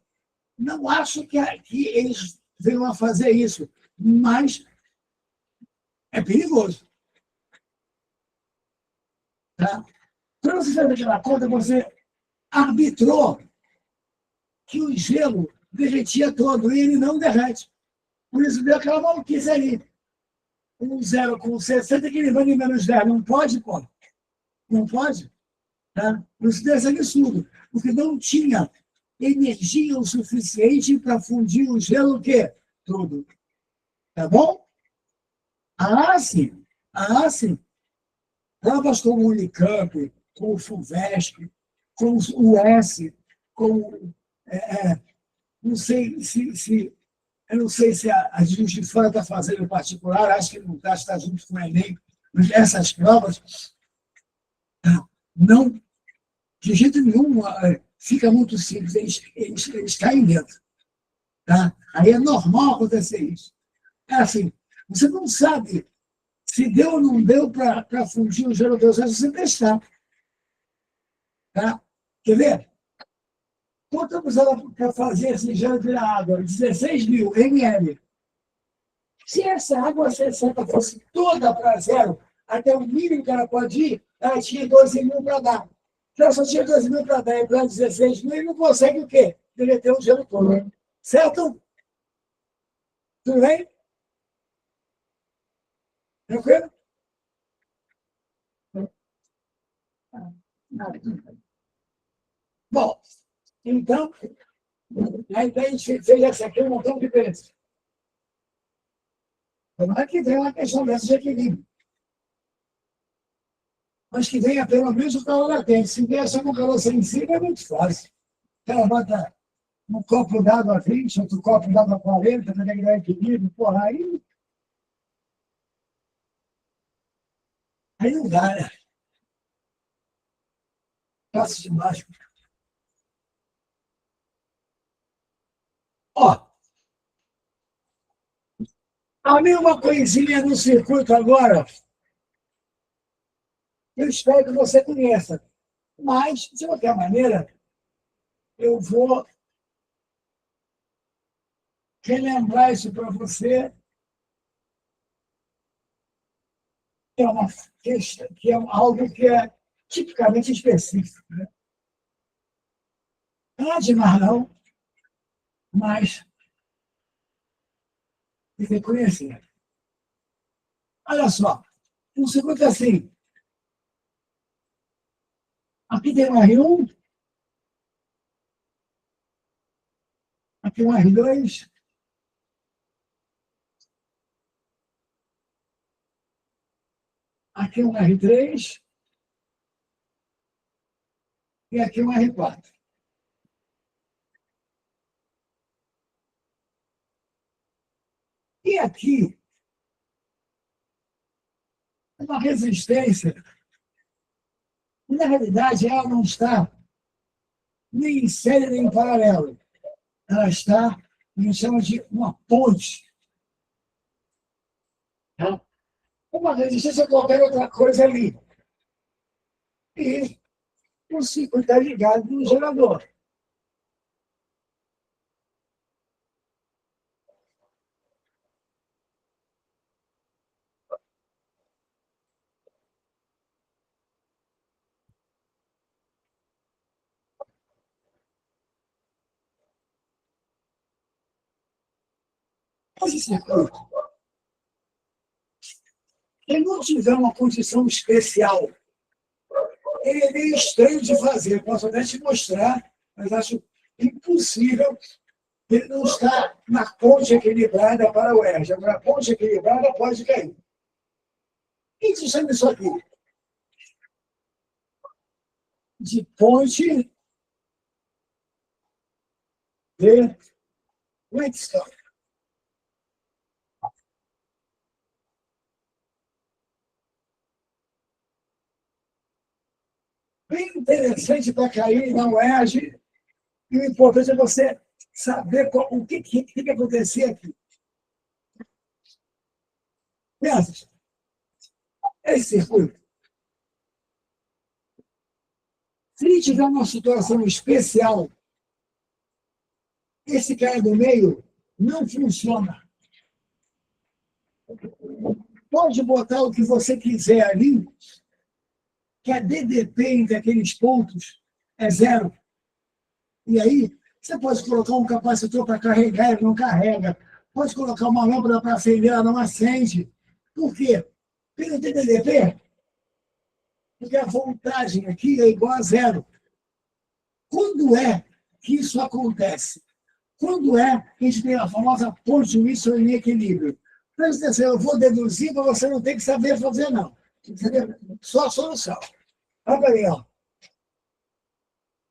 Não acho que eles venham a fazer isso, mas é perigoso. Tá? Quando você faz aquela conta, você arbitrou que o gelo derretia todo e ele não derrete. Por isso deu aquela maluquice ali. Um zero com 60 equilibrando em menos 10. Não pode, pô. Não pode. Tá? Por isso deu esse absurdo. Porque não tinha energia o suficiente para fundir o gelo o quê? Tudo. Tá bom? Ah, sim. Ah, sim. Provas como o Unicamp, como o FUVEST, como o S, como... não sei se eu não sei se a Juiz de Fora está fazendo em particular, acho que não está junto com o Enem, mas essas provas não, de jeito nenhum, fica muito simples, eles caem dentro. Tá? Aí é normal acontecer isso. É assim, você não sabe se deu ou não deu para fundir o gelo dos ossos, você testar. Tá? Quer ver? Quanto eu precisava para fazer esse gelo virar água? 16.000 ml. Se essa água 60 fosse toda para zero, até o mínimo que ela pode ir, ela tinha 12.000 para dar. Se ela só tinha 12.000 para dar e para 16.000, ele não consegue o quê? Derreter o gelo todo. Certo? Tudo bem? Tranquilo? Bom, então, aí a gente fez essa aqui um montão de vezes. Não é que venha uma questão dessa de equilíbrio. Mas que venha pelo menos o calor latente. Se vier só com calor sensível, é muito fácil. Ela bota um copo d'água 20, outro copo d'água 40, para ganhar equilíbrio, porra, aí não dá, né? Passo de baixo. Ó, a mesma coisinha no circuito agora, eu espero que você conheça. Mas, de qualquer maneira, eu vou relembrar isso para você, que é uma questão, que é algo que é tipicamente específico. Né? Não é demais, não, mas tem que conhecer. Olha só, um segundo assim, aqui tem um R1, aqui um R2, aqui um R3 e aqui um R4. E aqui, uma resistência, na realidade, ela não está nem em série nem em paralelo. Ela está, a gente chama de uma ponte. Tá? Uma resistência é qualquer outra coisa ali. E o ciclo está ligado no gerador. Esse circuito, ele não tiver uma condição especial, ele é meio estranho de fazer. Posso até te mostrar, mas acho impossível ele não estar na ponte equilibrada para o ERG. Agora, a ponte equilibrada pode cair. E se chama isso aqui? De ponte de Wheatstone. Bem interessante para cair na UERJ, e o importante é você saber o que acontecia aqui. Pensa, esse circuito, se ele tiver uma situação especial, esse cara do meio não funciona. Pode botar o que você quiser ali, que a DDP entre aqueles pontos é zero. E aí, você pode colocar um capacitor para carregar, ele não carrega. Pode colocar uma lâmpada para acender, ela não acende. Por quê? Pelo DDP, porque a voltagem aqui é igual a zero. Quando é que isso acontece? Quando é que a gente tem a famosa ponte Wilson em equilíbrio? Presta atenção, eu vou deduzir, mas você não tem que saber fazer, não. Tem que saber só a solução. Olha aí, ó.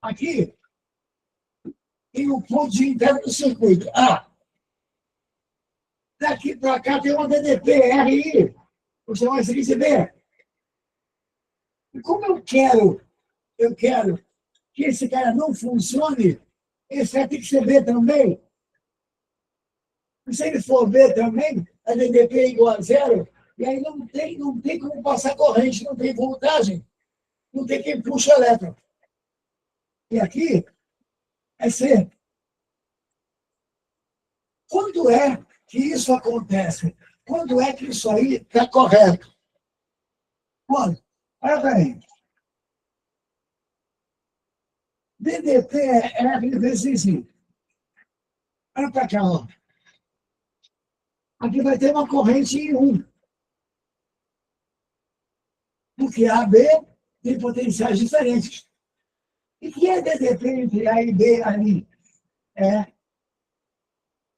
Aqui tem um ponto de interno do circuito. Ah, daqui para cá tem uma DDP, RI. Vou chamar isso aqui de B. E como eu quero que esse cara não funcione, esse vai ter que ser B também. E se ele for B também, a DDP é igual a zero, e aí não tem como passar corrente, não tem voltagem, não tem quem puxa elétron. E aqui é C. Quando é que isso acontece? Quando é que isso aí está correto? Quando? Olha bem. DDP é R vezes I. Olha para cá, ó. Aqui vai ter uma corrente em 1. Porque A e B tem potenciais diferentes. E que é DDP entre A e B ali? É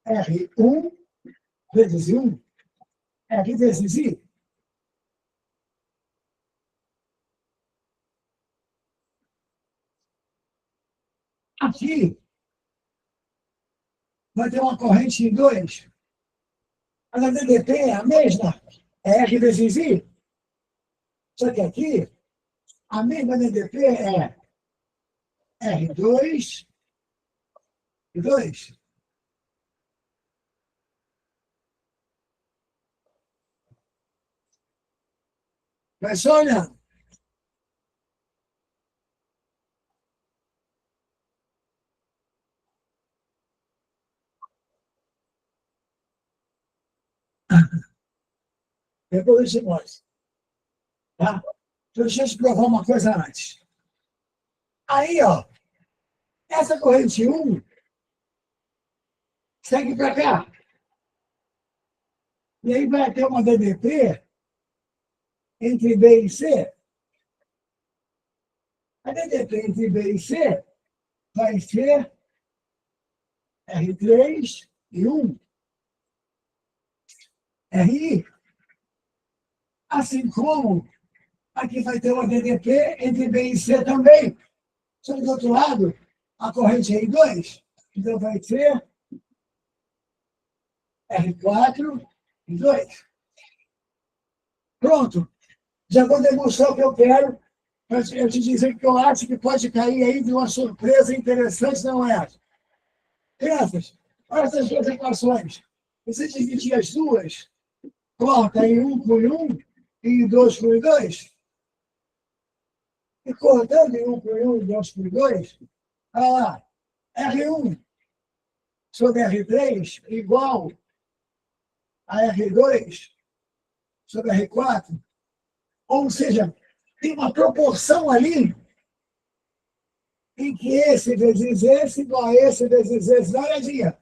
R1 vezes 1, R vezes I. Aqui vai ter uma corrente em 2. Mas a DDP é a mesma, é R vezes I. Só que aqui, a mesma DDP é R2 e 2. Vai só olhando. Depois eu te mostro. Tá? Então, deixa eu te provar uma coisa antes. Aí, ó, essa corrente 1 segue para cá. E aí vai ter uma DDP entre B e C. A DDP entre B e C vai ser R3 e 1. RI. Assim como aqui vai ter uma DDP entre B e C também. Só que do outro lado, a corrente é R2. Então vai ser R4 e 2. Pronto. Já vou demonstrar o que eu quero. Eu te dizer que eu acho que pode cair aí de uma surpresa interessante, não é? Crianças, olha essas duas equações. Você dividir as duas, corta em 1 por 1 e em 2 por 2. E cortando em 1 por 1 e 2 por 2, olha lá, R1 sobre R3 igual a R2 sobre R4. Ou seja, tem uma proporção ali em que esse vezes esse igual a esse vezes esse. Dá uma olhadinha.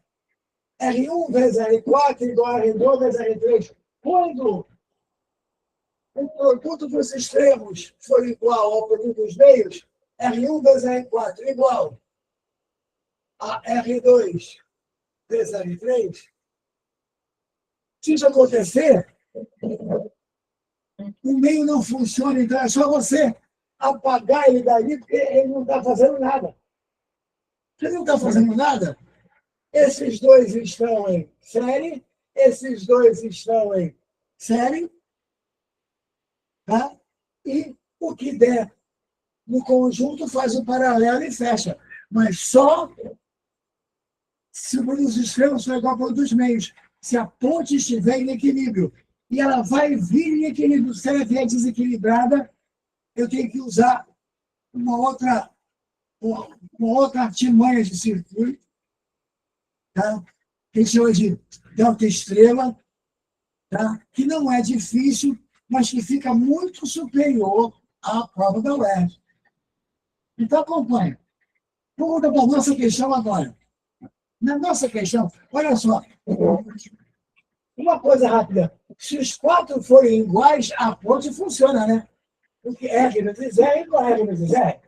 R1 vezes R4 igual a R2 vezes R3. Quando o produto dos extremos for igual ao produto dos meios, R1 vezes R4 igual a R2 vezes R3. Se isso acontecer, o meio não funciona, então é só você apagar ele dali, porque ele não está fazendo nada. Se ele não está fazendo nada, esses dois estão em série, esses dois estão em série, tá? E o que der no conjunto faz o paralelo e fecha. Mas só se um dos extremos for igual para um dos meios. Se a ponte estiver em equilíbrio e ela vai vir em equilíbrio, se ela vier desequilibrada, eu tenho que usar uma outra artimanha de circuito, tá? Que a gente chama de delta estrela, tá? Que não é difícil, mas que fica muito superior à prova da UERJ. Então, acompanha. Pergunta para a nossa questão agora. Na nossa questão, olha só, uma coisa rápida. Se os quatro forem iguais, a ponte funciona, né? Porque R vezes R igual a R vezes R.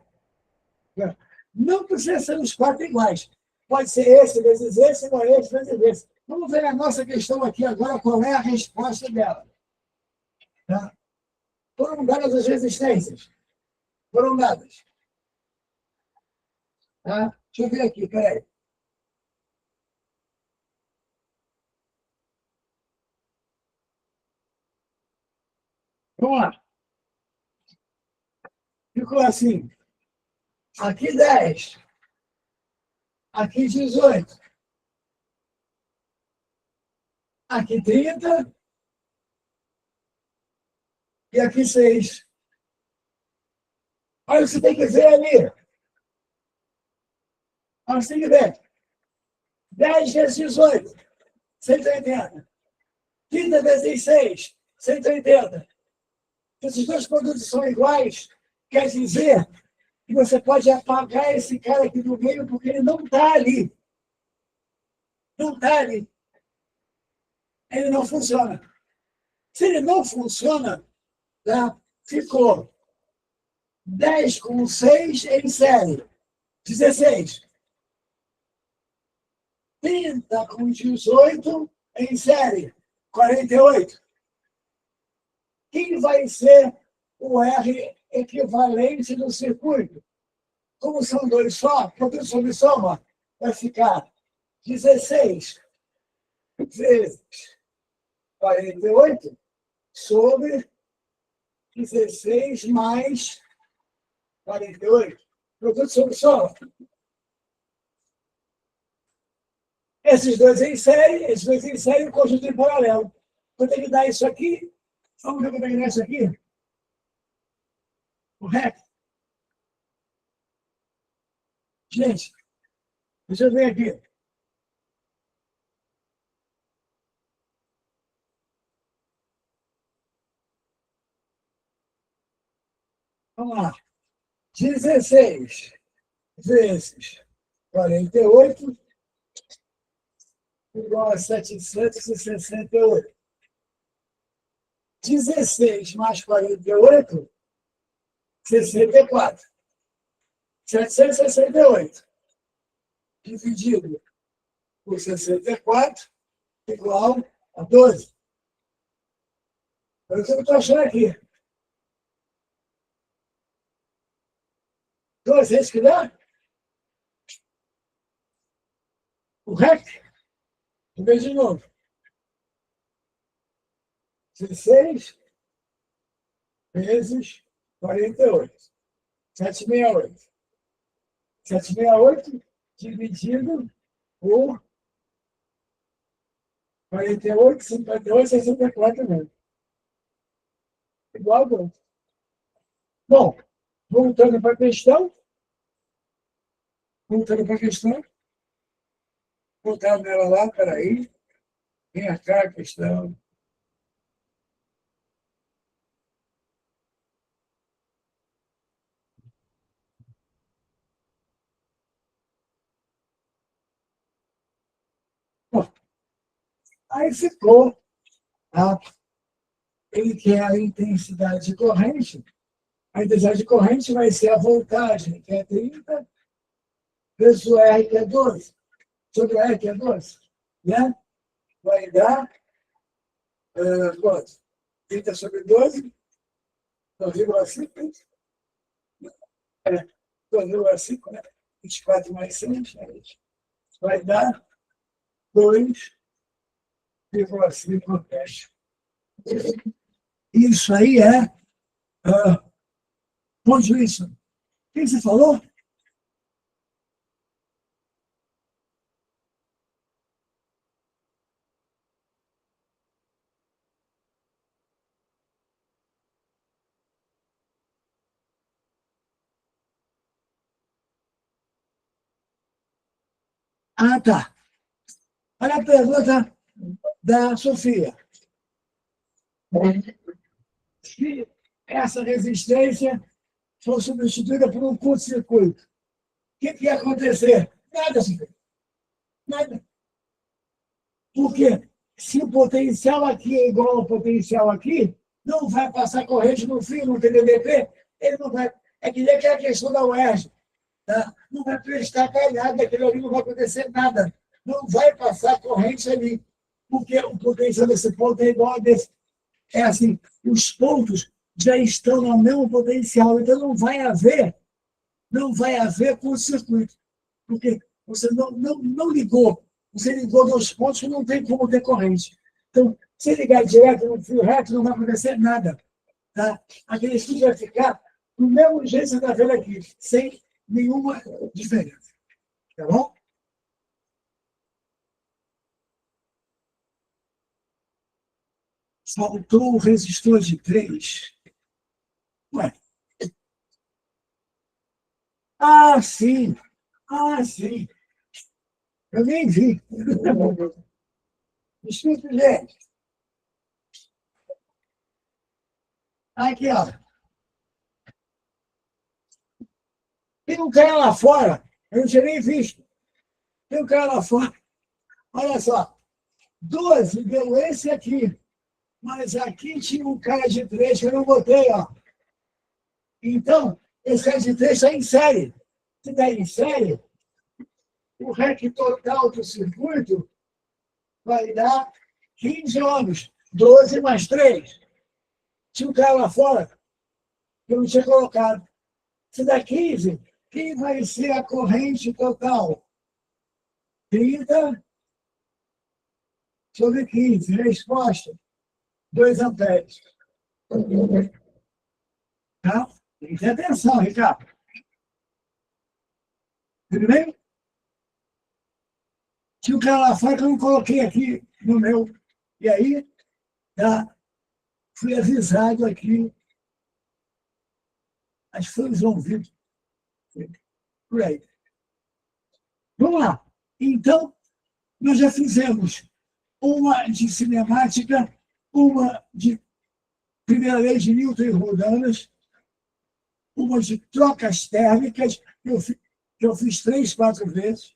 Não precisa ser os quatro iguais. Pode ser esse vezes esse, igual a esse vezes esse. Vamos ver a nossa questão aqui agora, qual é a resposta dela. Tá? Foram dadas as resistências. Foram dadas. Tá? Deixa eu ver aqui, peraí. Vamos lá. Ficou assim. Aqui 10. Aqui 18. Aqui 30. E aqui 6. Olha o que você tem que ver ali. Olha o que você tem que ver. 10 vezes 18, 180. 30 vezes 6, 180. Esses dois produtos são iguais, quer dizer que você pode apagar esse cara aqui do meio porque ele não está ali. Não está ali. Ele não funciona. Se ele não funciona, tá? Ficou 10 com 6 em série. 16. 30 com 18 em série. 48. Quem vai ser o R equivalente do circuito? Como são dois só, produto sobre soma, vai ficar 16 vezes 48 sobre 16 mais 48. Produto sobre soma. Esses dois em série, o conjunto em paralelo. Quanto é que dá isso aqui? Vamos ver quanto é que dá isso aqui? Correto? Gente, deixa eu ver aqui. Vamos lá. 16 vezes 48 igual a 768. 16 mais 48, 64. 768 dividido por 64 igual a 12. É o que eu estou achando aqui. 12 é isso que dá? Correto? Vou ver de novo. 16 vezes 48. 768. 768 dividido por 48, 52, 64 mesmo. Igual a 12. Bom, voltando para a questão. Voltar nela lá, peraí. Vem cá a questão. Bom, aí ficou, tá? Ele quer a intensidade de corrente. A intensidade de corrente vai ser a voltagem, que é 30, vezes o R, que é 12. Sobre o R, que é 12. Né? Vai dar quanto? 30 sobre 12, 2,5. 2,5, né? 24 mais 6, vai dar 2,5 testes. Isso aí é ponto isso. O que você falou? Ah, tá. Olha a pergunta da Sofia. Se essa resistência for substituída por um curto-circuito, o que ia acontecer? Nada, Sofia. Nada. Porque se o potencial aqui é igual ao potencial aqui, não vai passar corrente no fio, no TDDP, ele não vai. É que nem aquela questão da UERJ. Tá? Não vai prestar para nada, aquilo ali não vai acontecer nada. Não vai passar corrente ali. Porque o potencial desse ponto é igual a desse. É assim, os pontos já estão no mesmo potencial, então não vai haver curto-circuito. Porque você não ligou. Você ligou dois pontos que não tem como ter corrente. Então, se ligar direto no fio reto, não vai acontecer nada. Tá? Aquele fio vai ficar do mesmo jeito que você está vendo aqui, sem nenhuma diferença. Tá bom? Faltou o resistor de 3. Ué. Ah, sim. Ah, sim. Eu nem vi. Desculpe, gente. Aqui, ó. Tem um cara lá fora. Eu não tinha nem visto. Tem um cara lá fora. Olha só. 12 deu esse aqui. Mas aqui tinha um cara de 3 que eu não botei, ó. Então, esse cara de 3 está em série. Se está em série, o REC total do circuito vai dar 15 ohms. 12 mais 3. Tinha um cara lá fora que eu não tinha colocado. Se dá 15, quem vai ser a corrente total? 30 sobre 15. Resposta: 2 amperes. Tá? Tem que ter atenção, Ricardo. Tudo bem? Tinha um cara lá fora que eu não coloquei aqui no meu. E aí, tá? Fui avisado aqui. Acho que foi o João Vitor. Por aí. Vamos lá. Então, nós já fizemos uma de cinemática, uma de primeira lei de Newton e Rodanas, uma de trocas térmicas, que eu fiz 3, 4 vezes,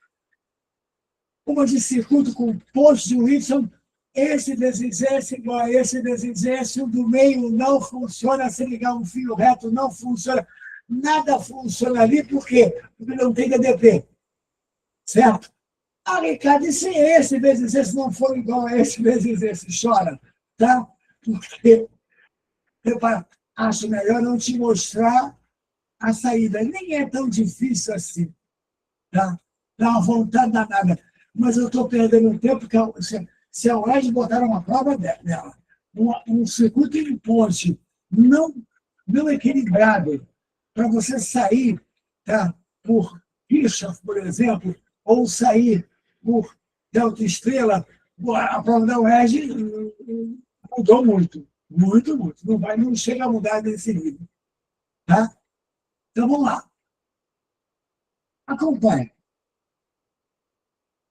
uma de circuito composto de Y, esse vezes esse igual a esse vezes esse, o do meio não funciona, se ligar um fio reto não funciona, nada funciona ali, por quê? Porque não tem DDP, certo? Ah, Ricardo, e se esse vezes esse não for igual a esse vezes esse? Chora, tá? Porque eu acho melhor não te mostrar a saída. Nem é tão difícil assim, tá? Dá uma vontade danada. Mas eu estou perdendo tempo, porque se a UERJ botar uma prova dela, um circuito em ponte não equilibrado, para você sair, tá? Por Kirchhoff, por exemplo, ou sair por Delta Estrela, a prova da UERJ mudou muito. Muito, muito. Não chega a mudar nesse nível. Tá? Então, vamos lá. Acompanhe.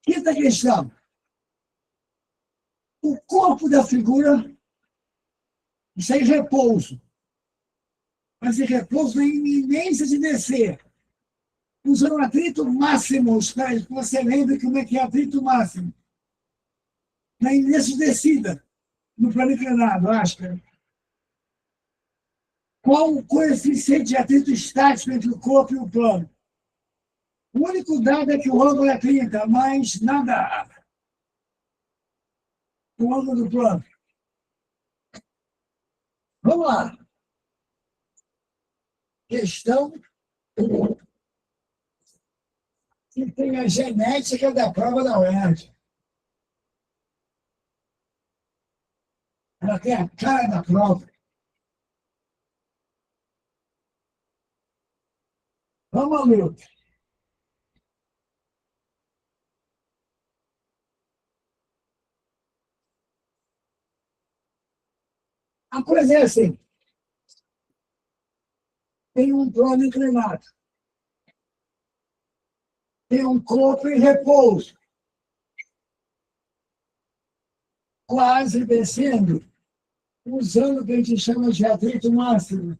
Quinta questão. O corpo da figura está em repouso. Mas em repouso na iminência de descer. Usando atrito máximo. Espera que você lembre como é que é atrito máximo. Na iminência de descida. No plano inclinado, acho que. Qual o coeficiente de atrito estático entre o corpo e o plano? O único dado é que o ângulo é 30, mas nada. O ângulo do plano. Vamos lá. Questão que tem a genética da prova da UERJ. Ela tem a cara da prova. Vamos à luta. A coisa é assim. Tem um plano inclinado. Tem um corpo em repouso. Quase descendo, usando o que a gente chama de atrito máximo.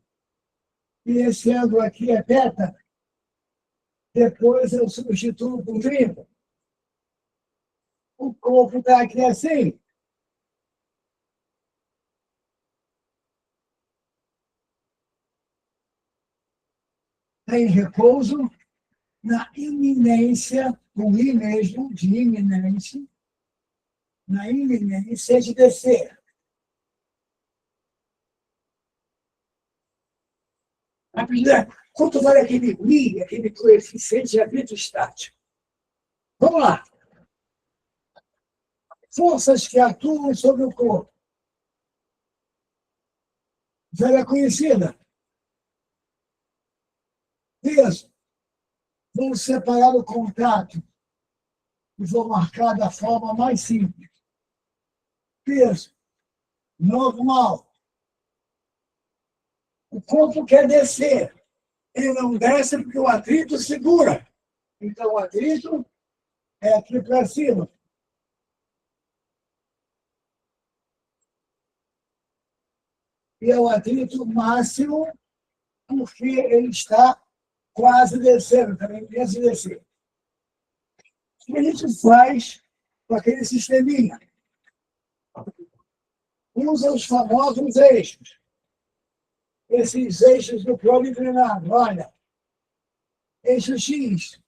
E esse ângulo aqui é θ. Depois eu substituo por 30. O corpo está aqui assim. Tem repouso na iminência, com I mesmo, de iminência, na iminência de descer. Quanto vale aquele I, aquele coeficiente de atrito estático? Vamos lá. Forças que atuam sobre o corpo. Velha conhecida. Peso. Vamos separar o contato e vou marcar da forma mais simples. Peso. Normal. O corpo quer descer. Ele não desce porque o atrito segura. Então, o atrito é aqui para cima. E é o atrito máximo porque ele está quase descendo, também pensa em descer. O que a gente faz com aquele sisteminha? Usa os famosos eixos. Esses eixos do plano inclinado, olha. Eixo X,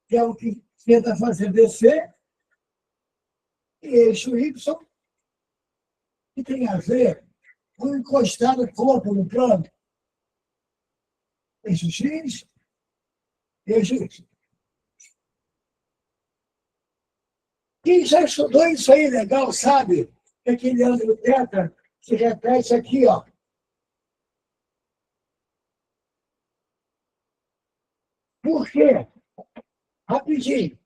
que é o que tenta fazer descer, e eixo Y, que tem a ver com encostar o corpo no plano. Eixo X, eixo Y. Quem já estudou isso aí legal sabe que aquele ângulo θ se repete aqui, ó. Por quê? Rapidinho.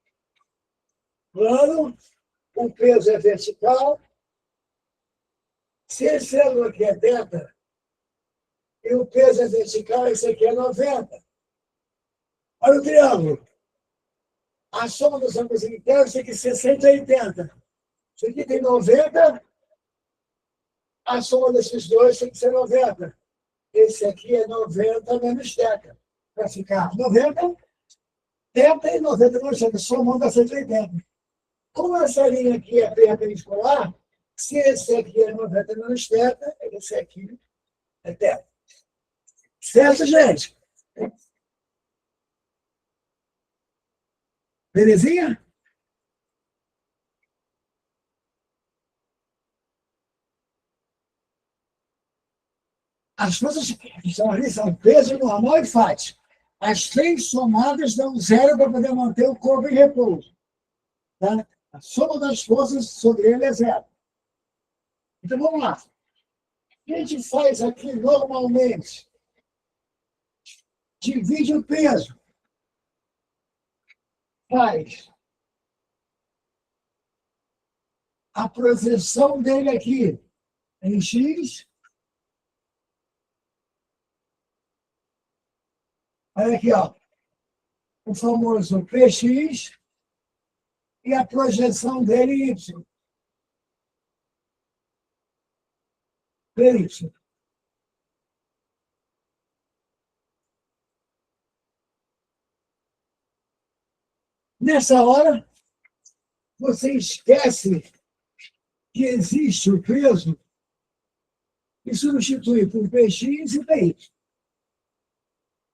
Plano, o peso é vertical. Se esse ângulo aqui é θ, e o peso é vertical, esse aqui é 90. Olha o triângulo. A soma dos ângulos internos tem que ser 180. Isso aqui tem 90, A soma desses dois tem que ser 90. Esse aqui é 90 menos θ. Vai ficar 90, θ e 90 menos θ, somando a 180. Como essa linha aqui é perpendicular, se esse aqui é 90 menos θ, esse aqui é θ. Certo, gente? Belezinha? As forças que estão ali são peso normal e fático. As três somadas dão zero para poder manter o corpo em repouso. Tá? A soma das forças sobre ele é zero. Então, vamos lá. O que a gente faz aqui normalmente? Divide o peso. Faz a projeção dele aqui em X. Olha aqui, ó. O famoso PX e a projeção dele em Y. PY. Nessa hora, você esquece que existe o peso e substitui por PX e PY.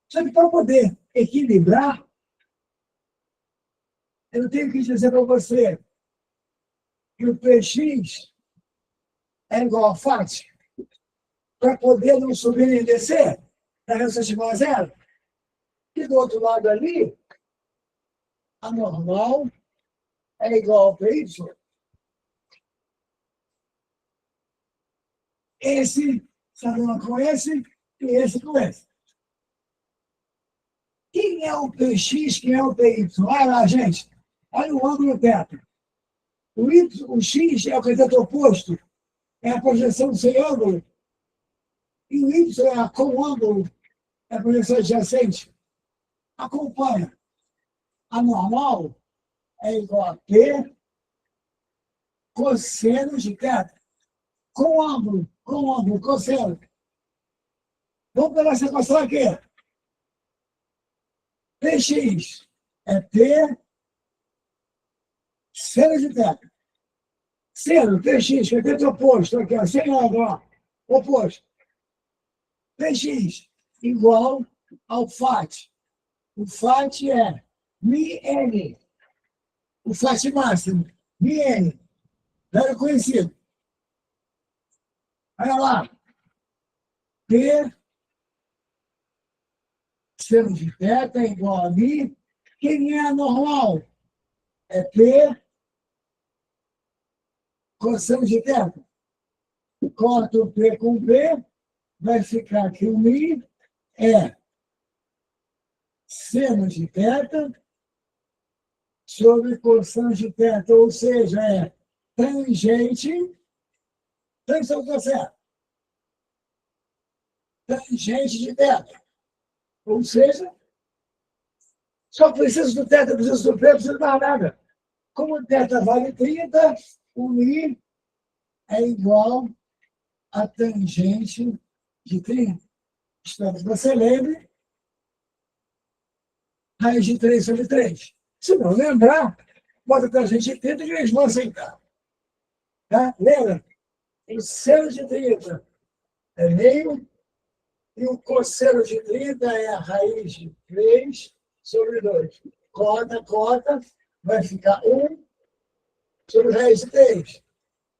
Só que para poder equilibrar, eu tenho que dizer para você que o PX é igual a FAT, para poder não subir nem descer, na resistência igual a zero. E do outro lado ali, a normal é igual a PY. Esse está dando com esse e esse com esse. Quem é o PX, quem é o PY? Olha lá, gente. Olha o ângulo teto. O X é o cateto oposto, é a projeção sem ângulo. E o Y é com ângulo, é a projeção adjacente. Acompanha. A normal é igual a P cosseno de θ. Com ângulo, cosseno. Vamos pegar essa equação aqui. Px é P seno de θ. Seno, Px, que é teto oposto, aqui, ó, sem ângulo, ó, oposto. Px igual ao FAT. O FAT é μn. O FAT máximo, μn. Velho conhecido. Olha lá. P seno de θ é igual a μ. Quem é normal? É P cosseno de θ. Corta o P com P, vai ficar que o μ é seno de θ sobre cosseno de θ, ou seja, é tangente ou cosseno? Tangente de θ. Ou seja, só preciso do θ, preciso do P, preciso de mais nada. Como o θ vale 30, o μ é igual a tangente de 30. Espero que você lembre. Raiz de 3 sobre 3. Se não lembrar, bota tangente de 30 que eles vão aceitar. Tá? Lembra? O seno de 30 é meio e o cosseno de 30 é a raiz de 3 sobre 2. Corta, vai ficar 1 sobre raiz de 3.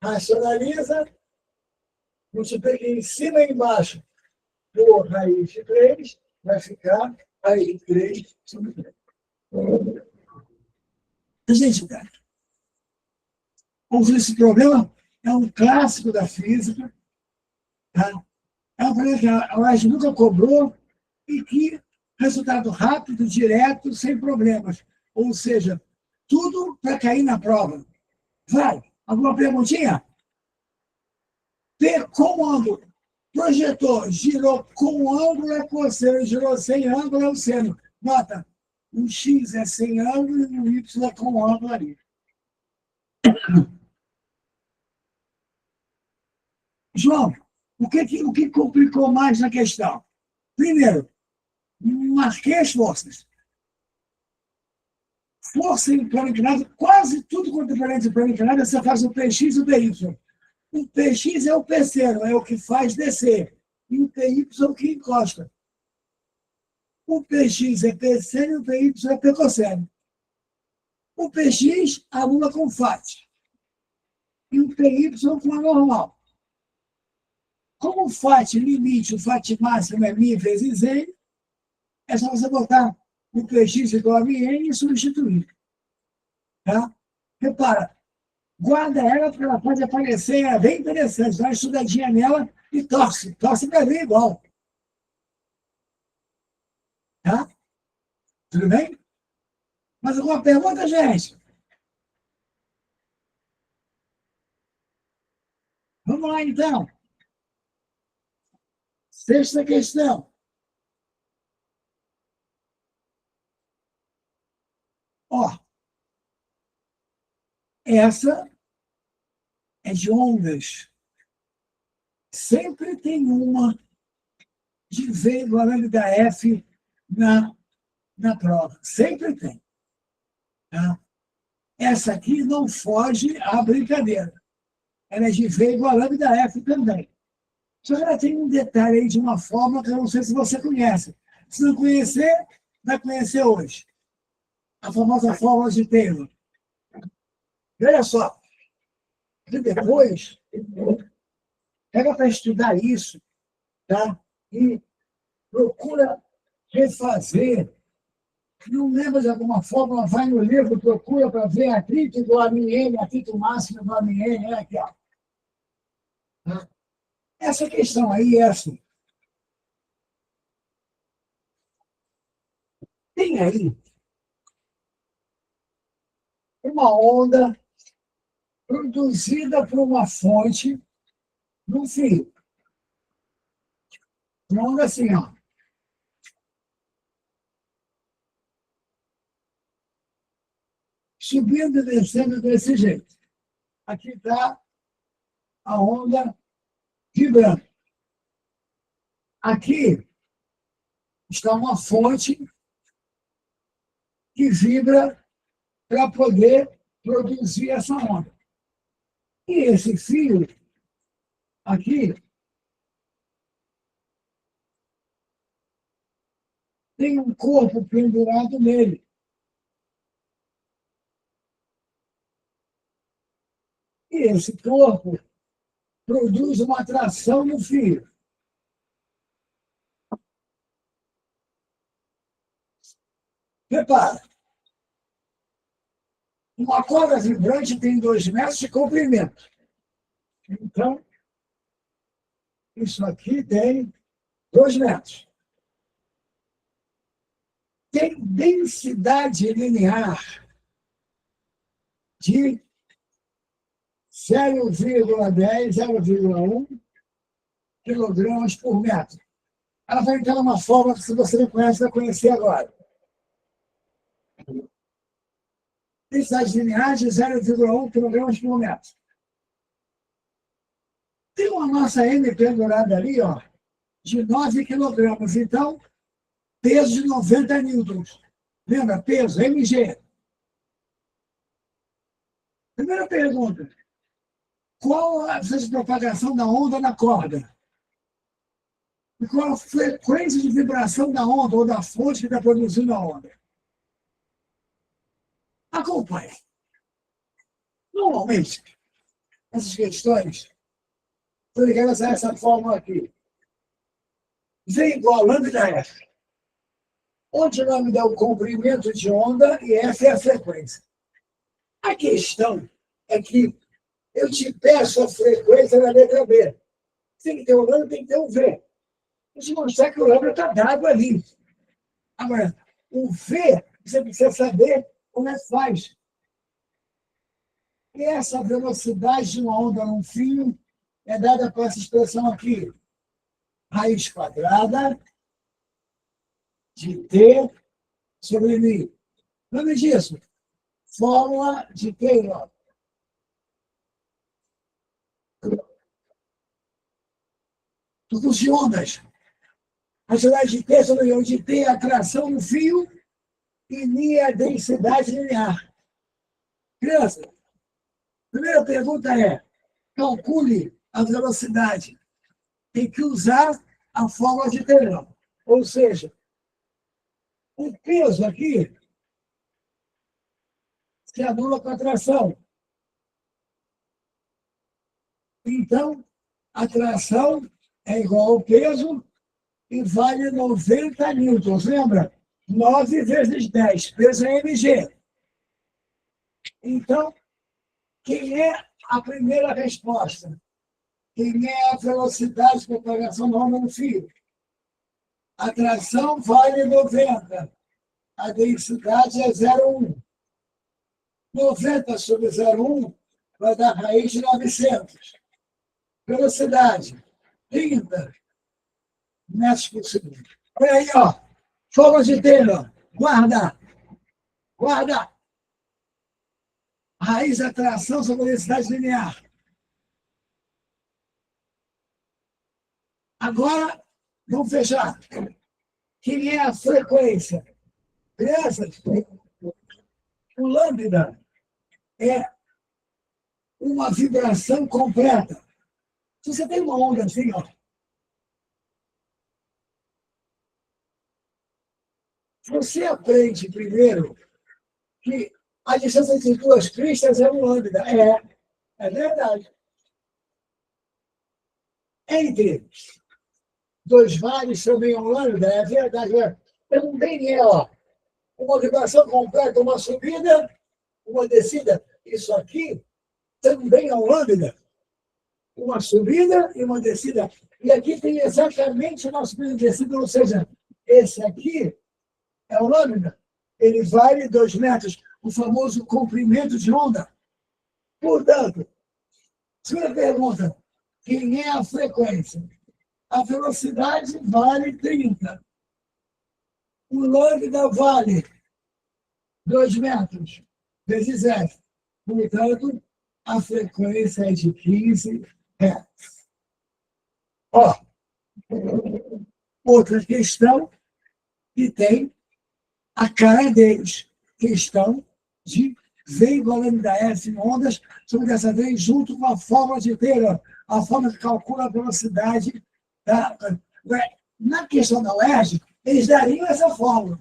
Racionaliza, multiplica em cima e embaixo por raiz de 3, vai ficar raiz de 3 sobre 3. Gente, cara, esse problema é um clássico da física, tá? É um problema que a UERJ nunca cobrou e que resultado rápido, direto, sem problemas. Ou seja, tudo para cair na prova. Vai, alguma perguntinha? P com ângulo. Projetou, girou com ângulo é cosseno, girou sem ângulo é o seno. Nota, o X é sem ângulo e o Y é com ângulo ali. João, o que complicou mais na questão? Primeiro, marquei as forças. Força em plano inclinado, quase tudo quanto é parede de plano inclinado, você faz o PX e o PY. O PX é o PC, não é o que faz descer. E o PY é o que encosta. O PX é PC e o PY é P-cosseno. O PX anula com FAT. E o PY com a normal. Como o FAT limite, o FAT máximo é μ vezes N, é só você botar o PX igual a N e substituir. Tá? Repara, guarda ela porque ela pode aparecer, é bem interessante. Dá uma estudadinha nela e torce. Torce para ver igual. Tá? Tudo bem? Mais alguma pergunta, gente? Vamos lá, então. Sexta questão. Ó, essa é de ondas. Sempre tem uma de V igual a da F na prova. Sempre tem. Tá? Essa aqui não foge à brincadeira. Ela é de V igual a da F também. Só que ela tem um detalhe aí de uma forma que eu não sei se você conhece. Se não conhecer, vai conhecer hoje. A famosa fórmula de Taylor. E olha só, e depois, pega para estudar isso, tá? E procura refazer. Não lembra de alguma fórmula, vai no livro, procura para ver atrito igual a N, atrito máximo igual a N, é aqui, ó. Tá? Essa questão aí é assim. Tem aí uma onda produzida por uma fonte no fio. Uma onda assim, ó. Subindo e descendo desse jeito. Aqui está a onda vibrando. Aqui está uma fonte que vibra para poder produzir essa onda. E esse fio aqui tem um corpo pendurado nele. E esse corpo produz uma atração no fio. Repara, uma corda vibrante tem 2 metros de comprimento. Então, isso aqui tem 2 metros. Tem densidade linear de 0,10, 0,1 quilogramas por metro. Ela vai entrar numa forma que, se você não conhece, vai conhecer agora. Densidade linear de 0,1 quilogramas por metro. Tem uma massa M pendurada ali, ó, de 9 quilogramas. Então, peso de 90 newtons. Lembra? Peso, mg. Primeira pergunta. Qual a velocidade de propagação da onda na corda? E qual a frequência de vibração da onda ou da fonte que está produzindo a onda? Acompanhe. Normalmente, essas questões estão ligadas a essa fórmula aqui. V igual a lambda F. Onde lambda é o comprimento de onda e F é a frequência. A questão é que eu te peço a frequência da letra B. Tem que ter o lambda, tem que ter o V. Deixa eu mostrar que o lambda está dado ali. Agora, o V, você precisa saber como é que faz. E essa velocidade de uma onda num fio é dada por essa expressão aqui. Raiz quadrada de T sobre μ. Lembra disso? Fórmula de Taylor. Tudo de ondas. A velocidade de T sobre onde tem a atração no fio e a densidade linear. Criança, primeira pergunta é, calcule a velocidade. Tem que usar a fórmula de Taylor. Ou seja, o peso aqui se anula com a tração. Então, a tração é igual ao peso e vale 90 newtons. Lembra? 9 vezes 10. Peso é mg. Então, quem é a primeira resposta? Quem é a velocidade de propagação normal no fio? A tração vale 90. A densidade é 0,1. 90 sobre 0,1 vai dar raiz de 900. Velocidade, 30 metros por segundo. Olha aí, ó. Fórmula de Taylor. Guarda. Guarda. Raiz da tração sobre a velocidade linear. Agora, vamos fechar. Quem é a frequência? Crianças, o lambda é uma vibração completa. Se você tem uma onda assim, ó, você aprende primeiro que a distância entre duas cristas é um lambda. É verdade. Entre dois vales também é um lambda, é verdade. Também é, ó, uma vibração completa, uma subida, uma descida. Isso aqui também é um lambda. Uma subida e uma descida. E aqui tem exatamente uma subida e descida, ou seja, esse aqui é o lambda. Ele vale 2 metros, o famoso comprimento de onda. Portanto, segunda pergunta, quem é a frequência? A velocidade vale 30. O lambda vale 2 metros vezes F. Portanto, a frequência é de 15 Hz. Ó, outra questão que tem a cara deles. Questão de V igual a lambda F em ondas, só que dessa vez junto com a fórmula de Taylor, a fórmula que calcula a velocidade da... Na questão da UERJ, eles dariam essa fórmula.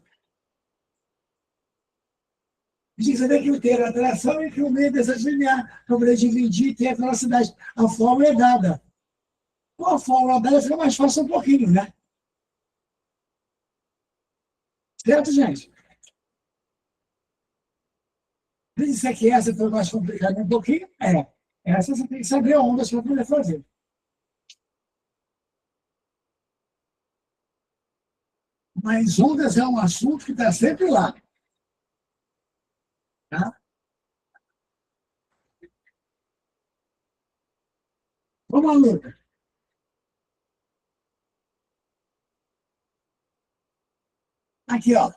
Diz que o Taylor é a atração e que o meio dessa linear, para poder dividir e ter a velocidade. A fórmula é dada. Com a fórmula dada fica mais fácil um pouquinho, né? Certo, gente? Isso aqui essa foi mais complicada um pouquinho? Essa você tem que saber ondas para poder fazer. Mas ondas é um assunto que está sempre lá. Tá? Vamos à luta. Aqui, ó.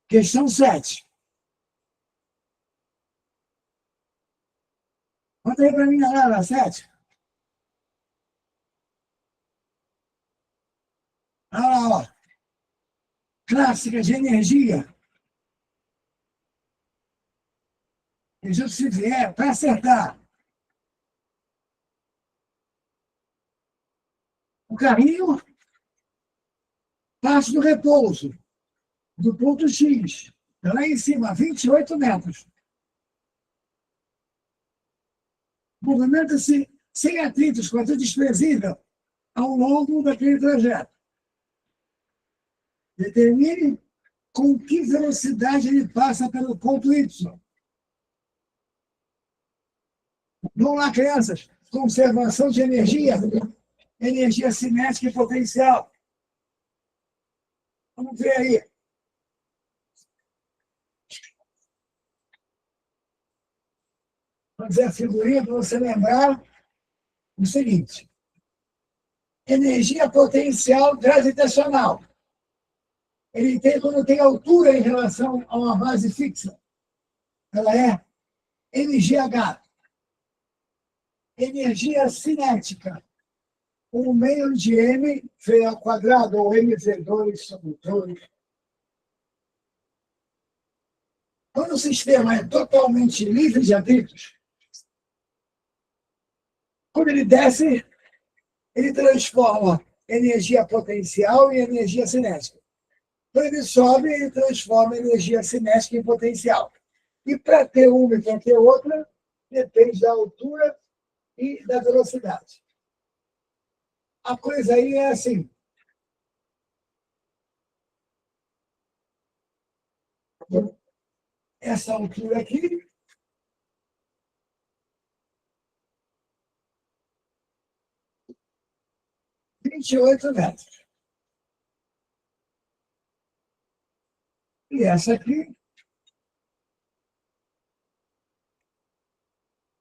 Questão 7. Conta aí para mim, galera, 7. Olha lá, ó. Clássica de energia. Veja se vier, para acertar. O carrinho parte do repouso, do ponto X, lá em cima, 28 metros. Movimenta-se sem atritos, quase desprezível, ao longo daquele trajeto. Determine com que velocidade ele passa pelo ponto Y. Vamos lá, crianças. Conservação de energia, energia cinética e potencial. Vamos ver aí. Vou fazer a figurinha para você lembrar o seguinte. Energia potencial gravitacional. Ele tem quando tem altura em relação a uma base fixa. ela é MGH, energia cinética. 1/2 de M V ao quadrado, ou MV2 sobre 2. Quando o sistema é totalmente livre de atritos, quando ele desce, ele transforma energia potencial em energia cinética. Quando ele sobe, ele transforma energia cinética em potencial. E para ter uma e para ter outra, depende da altura e da velocidade. A coisa aí é assim. Essa altura aqui, é 28 metros. E essa aqui,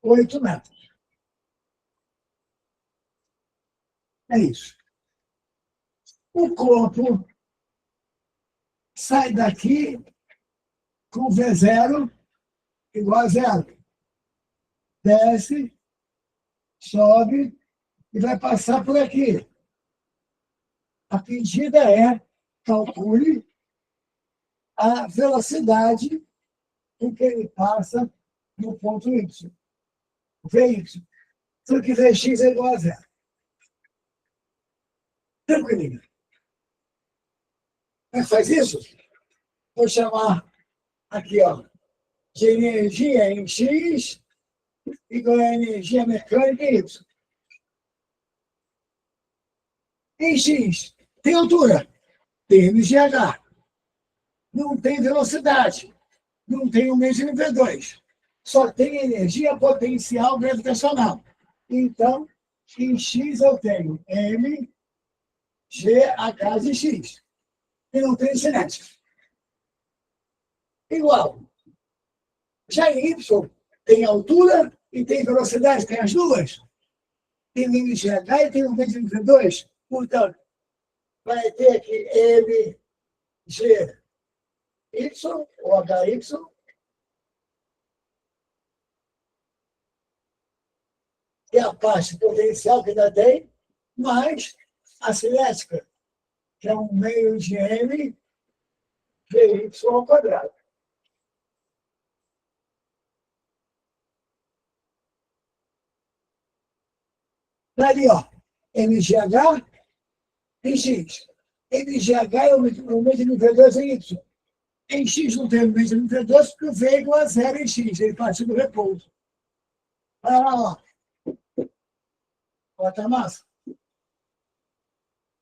8 metros. É isso. O corpo sai daqui com V0 igual a zero. Desce, sobe e vai passar por aqui. A pedida é, calcule a velocidade com que ele passa no ponto Y. Vy. Se eu quiser x é igual a zero. Tranquilinho. Mas faz isso? Vou chamar aqui, ó, de energia em x igual a energia mecânica em y. Em x, tem altura, tem MGH. Não tem velocidade, não tem o mesmo V2. Só tem energia potencial gravitacional. Então, em x eu tenho m, g, h de x. E não tem cinética. Igual. Já em y, tem altura e tem velocidade, tem as duas. Tem o MGH e tem o V2. Portanto, vai ter aqui M, G, Y, ou HY, que é a parte potencial que ainda tem, mais a cinética, que é 1/2 de M, GY ao quadrado. Ali, ó, MGH em X. MGH é o mesmo V2 em Y. Em X não tem o mesmo V2 porque o V é igual a zero em X, ele parte do repouso. Olha lá, ó. Bota a massa.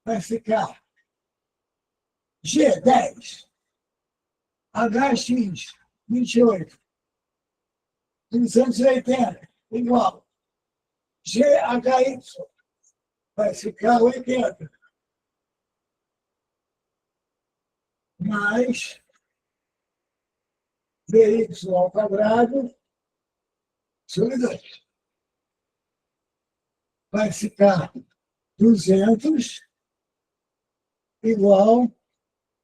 Vai ficar G10, HX, 28, 280, igual. GHY, vai ficar 80. Mais VY ao quadrado sobre 2. Vai ficar 200 igual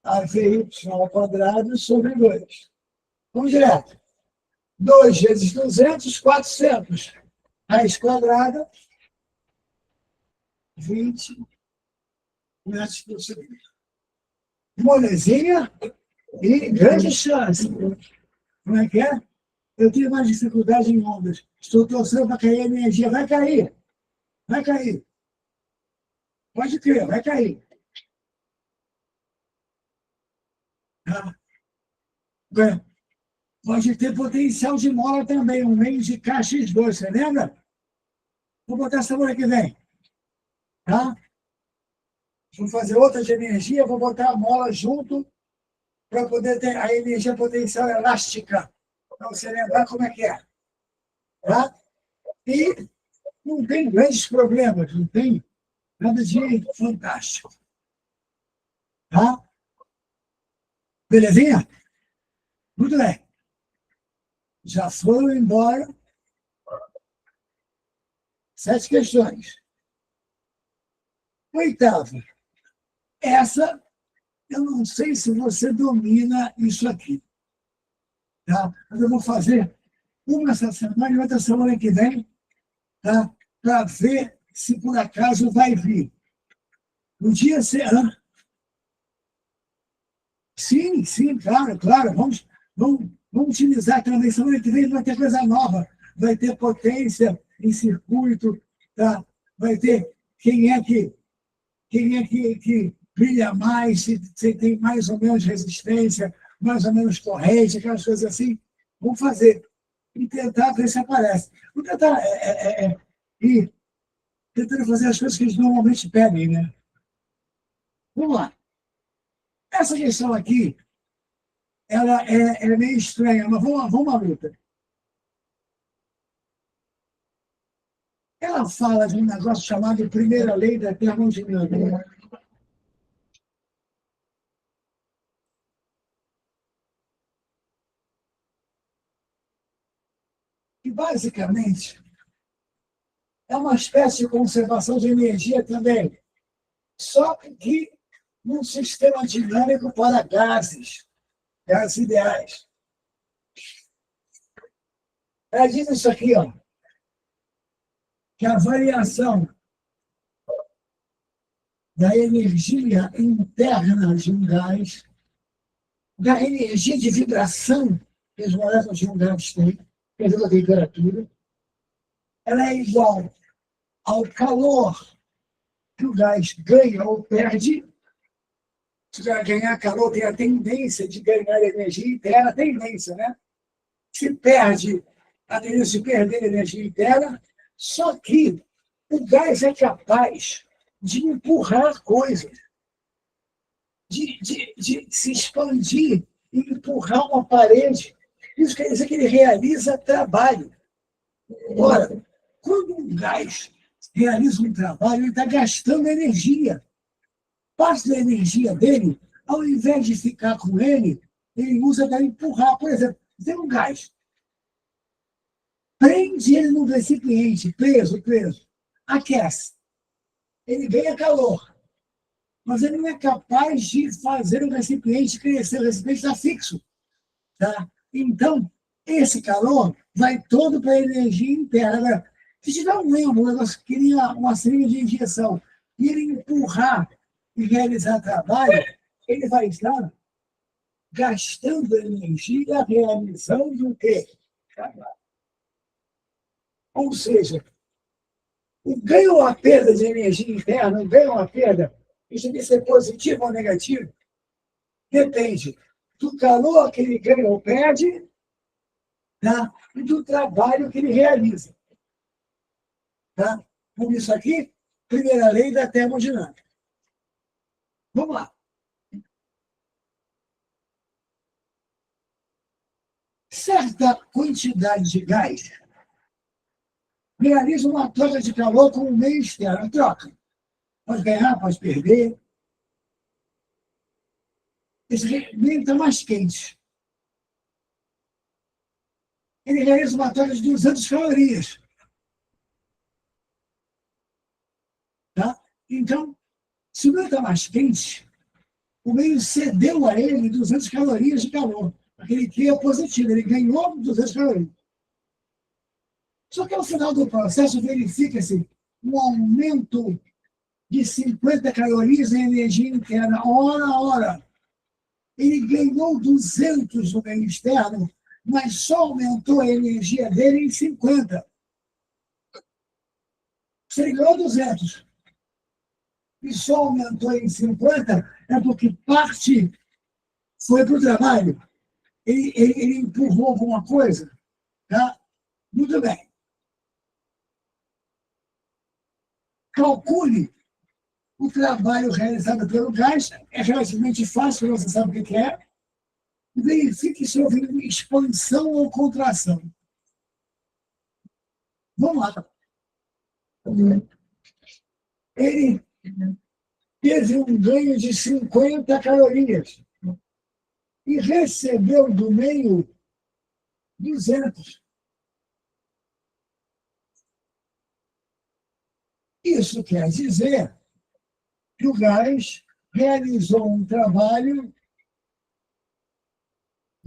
a VY ao quadrado sobre 2. Vamos direto. 2 vezes 200, 400. Raiz quadrada, 20 metros por segundo. Molezinha e grande chance. Como é que é? Eu tive mais dificuldade em ondas. Estou torcendo para cair a energia. Vai cair. Vai cair. Pode crer, vai cair. Pode ter potencial de mola também, um meio de KX2, você lembra? Vou botar semana que vem. Tá? Vou fazer outra de energia, vou botar a mola junto para poder ter a energia potencial elástica, para você lembrar como é que é. Tá? E não tem grandes problemas, não tem nada de fantástico. Tá? Belezinha? Muito bem. Já foram embora 7 questões. Oitava. Essa, eu não sei se você domina isso aqui. tá? Mas eu vou fazer uma essa semana e outra semana que vem, tá? Para ver se por acaso vai vir. Podia ser. Sim, sim, claro, claro. Vamos utilizar também. Semana que vem vai ter coisa nova. Vai ter potência em circuito, tá? Vai ter quem é que brilha mais, se tem mais ou menos resistência, mais ou menos corrente, aquelas coisas assim. Vamos fazer. E tentar ver se aparece. Vamos tentar ir tentando fazer as coisas que eles normalmente pedem, né? Vamos lá. Essa questão aqui, ela é meio estranha, mas vamos à luta. Ela fala de um negócio chamado primeira lei da termodinâmica. Que, basicamente, é uma espécie de conservação de energia também, só que num sistema dinâmico para gases ideais. Ela diz isso aqui, ó, que a variação da energia interna de um gás, da energia de vibração que as moléculas de um gás têm, pela temperatura, ela é igual ao calor que o gás ganha ou perde. Se vai ganhar calor, tem a tendência de ganhar energia interna, tendência, né? Se perde, a tendência de perder energia interna, só que o gás é capaz de empurrar coisas, de se expandir e empurrar uma parede. Isso quer dizer que ele realiza trabalho. Ora, quando um gás realiza um trabalho, ele está gastando energia. Parte da energia dele, ao invés de ficar com ele usa para empurrar. Por exemplo, tem um gás, prende ele no recipiente, preso, aquece. Ele ganha calor, mas ele não é capaz de fazer o recipiente crescer, o recipiente está fixo. Tá? Então, esse calor vai todo para a energia interna. Agora, se tiver um negócio que cria uma seringa de injeção, e ele empurrar e realizar trabalho, ele vai estar gastando energia realizando o quê? Trabalho. Ou seja, o ganho ou a perda de energia interna, o ganho ou a perda, isso de ser positivo ou negativo, depende do calor que ele ganha ou perde, tá? E do trabalho que ele realiza. Tá? Por isso aqui, primeira lei da termodinâmica. Vamos lá. Certa quantidade de gás realiza uma troca de calor com o meio externo. Troca. Pode ganhar, pode perder. Esse meio está mais quente. Ele realiza uma troca de 200 calorias. Tá? Então, se o meio está mais quente, o meio cedeu a ele 200 calorias de calor. Aquele que é positivo, ele ganhou 200 calorias. Só que ao final do processo verifica-se um aumento de 50 calorias em energia interna, hora a hora. Ele ganhou 200 no meio externo, mas só aumentou a energia dele em 50. Se ele ganhou 200 e só aumentou em 50, é porque parte foi para o trabalho. Ele empurrou alguma coisa. Tá? Muito bem. Calcule o trabalho realizado pelo gás, é relativamente fácil, você sabe o que é. Verifique se houve expansão ou contração. Vamos lá. Ele teve um ganho de 50 calorias e recebeu do meio 200. Isso quer dizer que o gás realizou um trabalho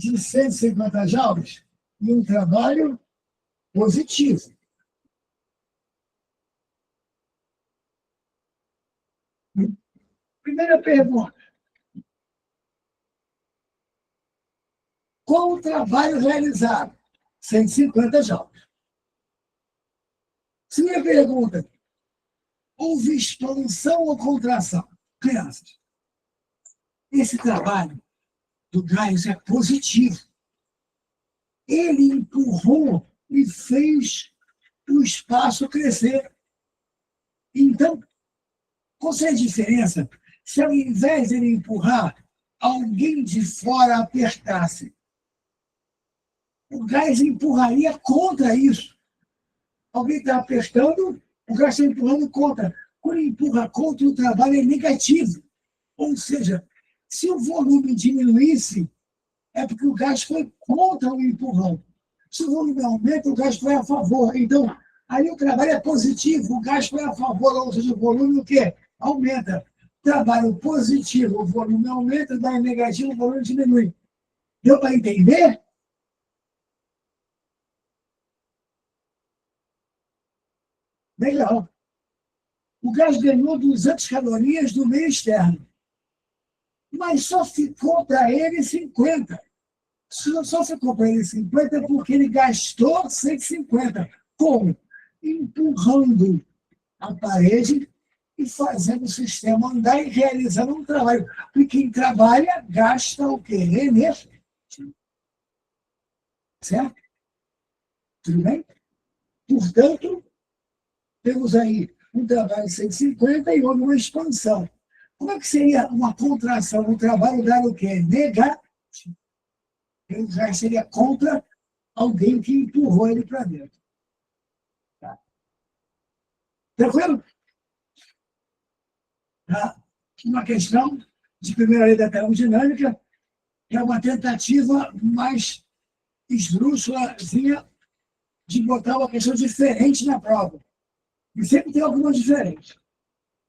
de 150 joules e um trabalho positivo. Primeira pergunta. Qual o trabalho realizado? 150 joules. Segunda pergunta. Houve expansão ou contração? Crianças. Esse trabalho do Gaius é positivo. Ele empurrou e fez o espaço crescer. Então, qual seria a diferença se ao invés de ele empurrar, alguém de fora apertasse? O gás empurraria contra isso. Alguém está apertando, o gás está empurrando contra. Quando empurra contra, o trabalho é negativo. Ou seja, se o volume diminuísse, é porque o gás foi contra o empurrão. Se o volume aumenta, o gás foi a favor. Então, aí o trabalho é positivo, o gás foi a favor, ou seja, o volume o quê? Aumenta. Trabalho positivo, o volume aumenta, trabalho negativo, o volume diminui. Deu para entender? Legal. O gás ganhou 200 calorias do meio externo, mas só ficou para ele 50. Só ficou para ele 50 porque ele gastou 150. Como? Empurrando a parede e fazendo o sistema andar e realizando um trabalho. Porque quem trabalha gasta o quê? Energia. Certo? Tudo bem? Portanto, temos aí um trabalho de 150 e houve uma expansão. Como é que seria uma contração? O trabalho dar o quê? Negativo. Ele já seria contra alguém que empurrou ele para dentro. Tá? Tranquilo? Tá? Uma questão de primeira lei da termodinâmica é uma tentativa mais esdrúxulazinha de botar uma questão diferente na prova. E sempre tem alguma diferente.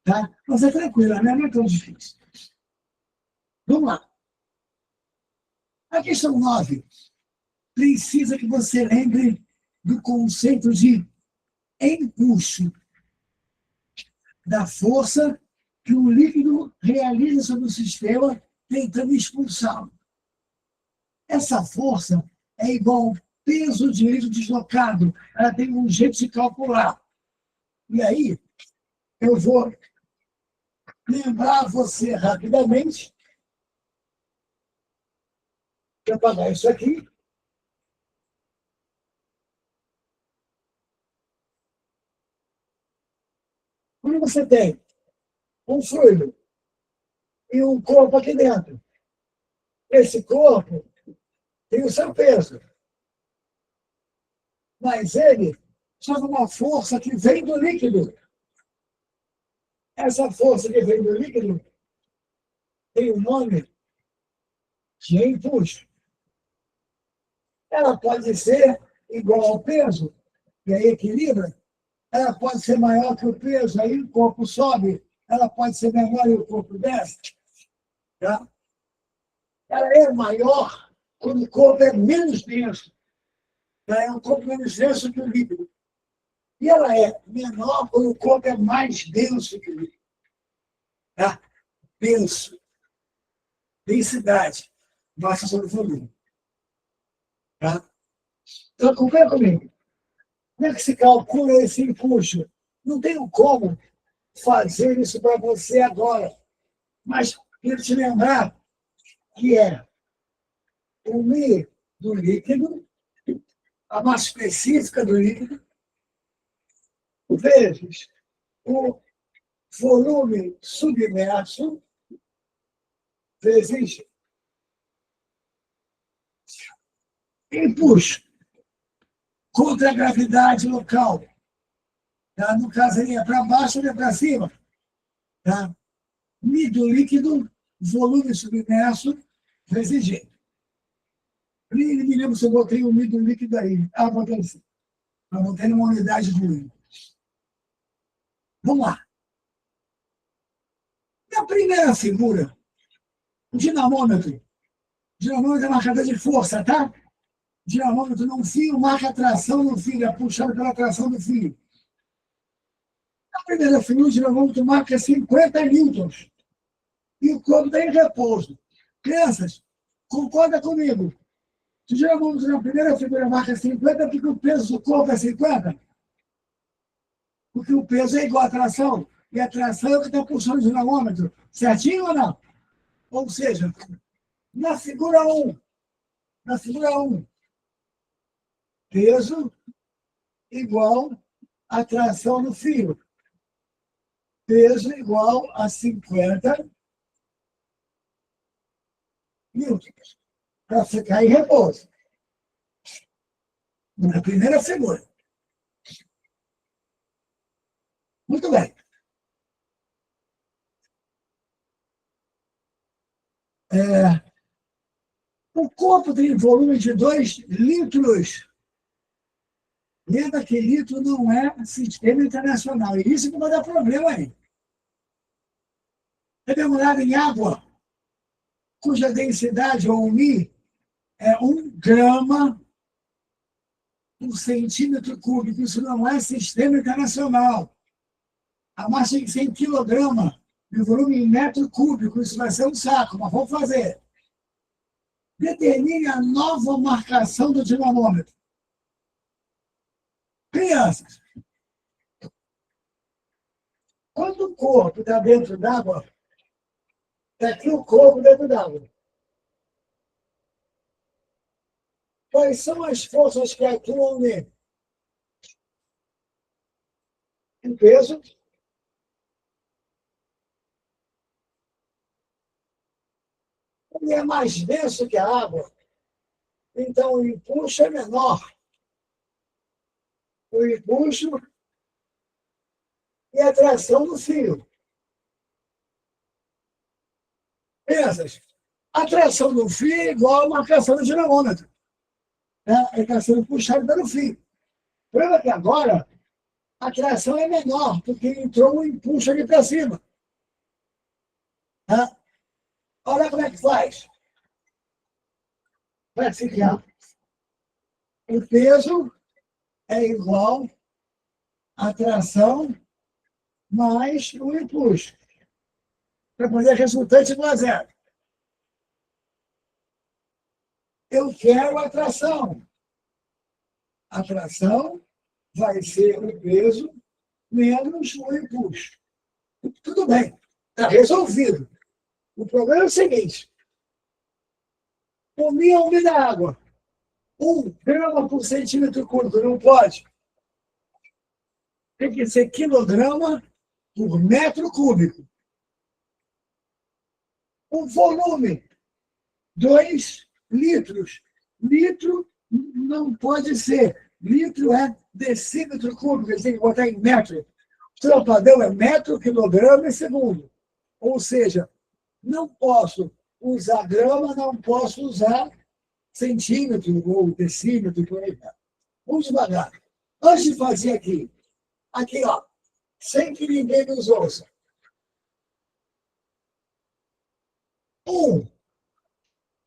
Tá? Mas é tranquila, né? Não é tão difícil. Vamos lá. A questão 9 precisa que você lembre do conceito de empuxo, da força que o líquido realiza sobre o sistema tentando expulsá-lo. Essa força é igual ao peso de líquido deslocado. Ela tem um jeito de calcular. E aí, eu vou lembrar você rapidamente. Deixa eu apagar isso aqui. Quando você tem um fluido e um corpo aqui dentro, esse corpo tem o seu peso, mas ele sofre uma força que vem do líquido. Essa força que vem do líquido tem o nome de empuxo. Ela pode ser igual ao peso, e aí equilibra. Ela pode ser maior que o peso, aí o corpo sobe. Ela pode ser menor e o corpo desce. Tá? Ela é maior quando o corpo é menos denso. Ela é um corpo menos denso que o líquido. E ela é menor quando o corpo é mais denso que o líquido. Tá? Denso. Densidade. Massa sobre volume. Tá? Então, acompanha comigo. Como é que se calcula esse empuxo? Não tenho como fazer isso para você agora. Mas quero te lembrar que é o Mi do líquido, a massa específica do líquido, vezes o volume submerso, vezes empuxo contra a gravidade local. Tá? No caso, ele é para baixo ou é para cima. Tá? Mi do líquido, volume submerso, vezes G. Nem me lembro se eu botei o Mi do líquido aí. Ah, botei assim. Eu botei numa unidade de Mi. Vamos lá. Na primeira figura, o dinamômetro Dinamômetro é marcador de força, tá? Dinamômetro num fio marca a tração no fio, é puxado pela tração do fio. Na primeira fio, o dinamômetro marca 50 newtons. E o corpo está em repouso. Crianças, concorda comigo? Se o dinamômetro na primeira figura marca 50, porque o peso do corpo é 50? Porque o peso é igual à tração. E a tração é o que está puxando o dinamômetro. Certinho ou não? Ou seja, na figura 1, peso igual a tração no fio. Peso igual a 50 newtons. Para ficar em repouso. Na primeira figura. Muito bem. O corpo tem volume de 2 litros. Lembra que litro não é sistema internacional. E isso que vai dar problema aí. É demorado em água, cuja densidade, ou Mi, é 1 grama por centímetro cúbico. Isso não é sistema internacional. A massa tem 100 kg e o volume em metro cúbico. Isso vai ser um saco, mas vamos fazer. Determine a nova marcação do dinamômetro. Crianças, quando o corpo está dentro d'água, está aqui o corpo dentro d'água. Quais são as forças que atuam nele? O peso. Ele é mais denso que a água, então o impulso é menor. O impulso e a tração do fio. Pensa, a tração do fio é igual a marcação do dinamômetro. Ele está sendo puxado pelo fio. O problema é que agora a tração é menor, porque entrou um impulso ali para cima. Olha como é que faz. Vai ficar. O peso é igual à tração mais o impulso. Para fazer resultante igual a zero. Eu quero a tração. A tração vai ser o peso menos o impulso. Tudo bem, está resolvido. O problema é o seguinte: o Mi é o Mi da água. 1 grama por centímetro cúbico, não pode. Tem que ser quilograma por metro cúbico. O volume, 2 litros. Litro não pode ser. Litro é decímetro cúbico, ele tem que botar em metro. O seu padrão é metro, quilograma e segundo. Ou seja, não posso usar grama, não posso usar centímetro ou decímetro, por aí. Vamos devagar. Antes de fazer aqui, ó, sem que ninguém nos ouça. 1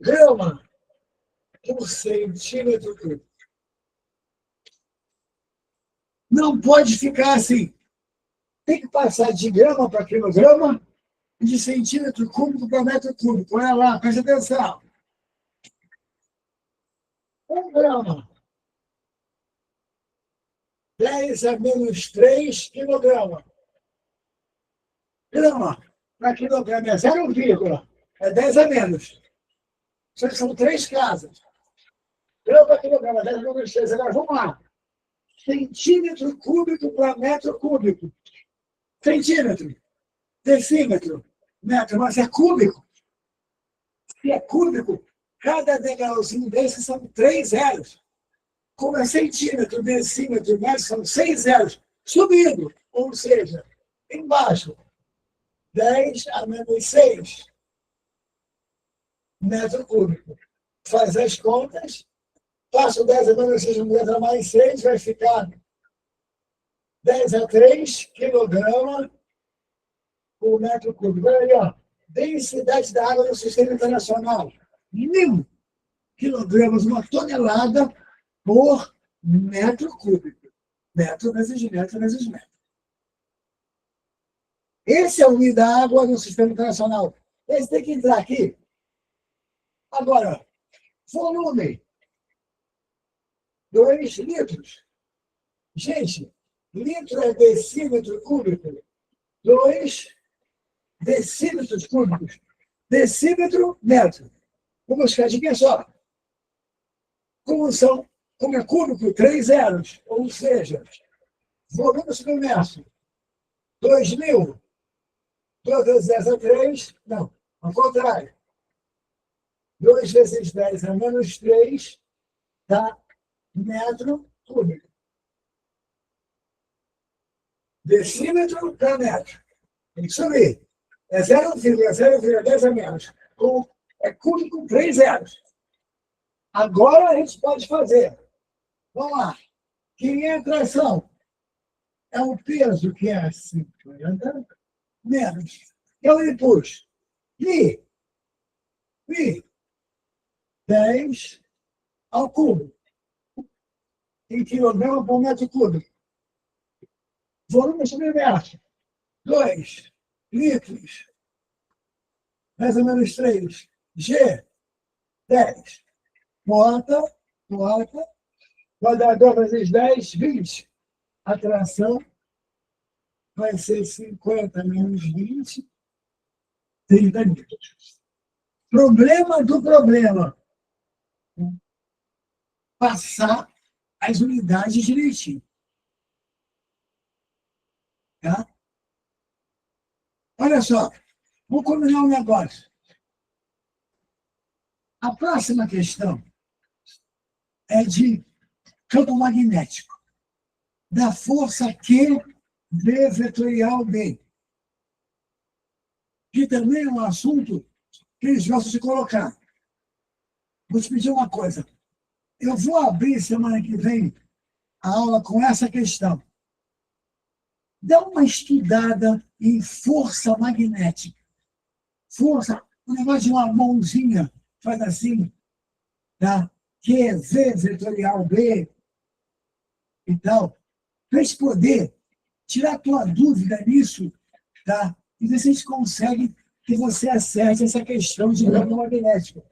grama por centímetro cúbico. Não pode ficar assim. Tem que passar de grama para quilograma e de centímetro cúbico para metro cúbico. Olha lá, presta atenção. 1 grama. 10 a menos 3 quilograma. Grama para quilograma é 0, é 10 a menos. Só que são 3 casas. Grama para quilograma, 10 a menos 3. Agora vamos lá. Centímetro cúbico para metro cúbico. Centímetro, decímetro, metro, mas é cúbico. Se é cúbico, cada degrauzinho desse são 3 zeros. Como é centímetro, decímetro, metro, são 6 zeros. Subindo, ou seja, embaixo, 10 a menos 6 metro cúbico. Faz as contas, passa o 10 a menos 6, letra mais 6, vai ficar 10 a 3 quilograma por metro cúbico. Olha aí, ó. Densidade da água no sistema internacional. 1.000 kg, uma tonelada por metro cúbico. Metro vezes metro vezes metro. Esse é o volume da água no sistema internacional. Esse tem que entrar aqui. Agora, volume. 2 litros. Gente, litro é decímetro cúbico. 2 decímetros cúbicos. Decímetro, metro. Vamos buscar de quem só? Como é cúbico, 3 zeros. Ou seja, volume submerso. 2.000. 2 vezes 10 é 3. Não, ao contrário. 2 vezes 10 é menos 3, dá metro cúbico. Decímetro para metro. Tem que subir. É 0,0,10 a menos. É cúbico 3 zeros. Agora a gente pode fazer. Vamos lá. Quem é a tração? É o peso que é 50 menos. É o impulso. Pi. 10 ao cubo. Em quilograma por metro cúbico. Volume submerso. 2 litros. Mais ou menos 3. G. 10. Bota. Vai dar 2 vezes 10, 20. A tração vai ser 50 menos 20, 30 litros. Problema do problema. Passar as unidades direitinho. Tá? Olha só, vou combinar um negócio. A próxima questão é de campo magnético, da força Q V vetorial B, que também é um assunto que eles gostam de colocar. Vou te pedir uma coisa. Eu vou abrir semana que vem a aula com essa questão. Dá uma estudada em força magnética. Força, um negócio de uma mãozinha, faz assim, tá? Q, V, vetorial B e tal. Para a gente poder tirar a tua dúvida nisso, tá? E ver se a gente consegue que você acerte essa questão de campo magnético.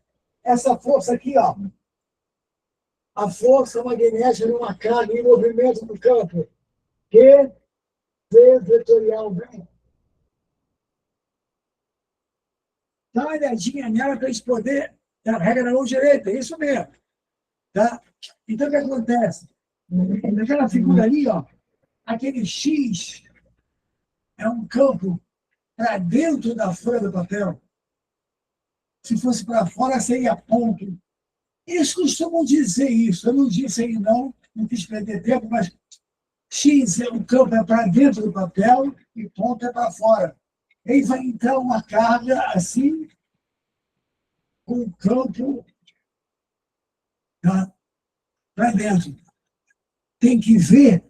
Essa força aqui, ó. A força magnética numa carga em movimento do campo. Q, V, vetorial B. Dá uma olhadinha nela para a gente poder dar a regra da mão direita, é isso mesmo. Tá? Então, o que acontece? Naquela figura ali, ó, aquele X é um campo para dentro da folha do papel. Se fosse para fora, seria ponto. Eles costumam dizer isso. Eu não disse aí, não quis perder tempo, mas X é um campo é para dentro do papel e ponto é para fora. Aí vai entrar uma carga assim, com o campo, tá, para dentro. Tem que ver,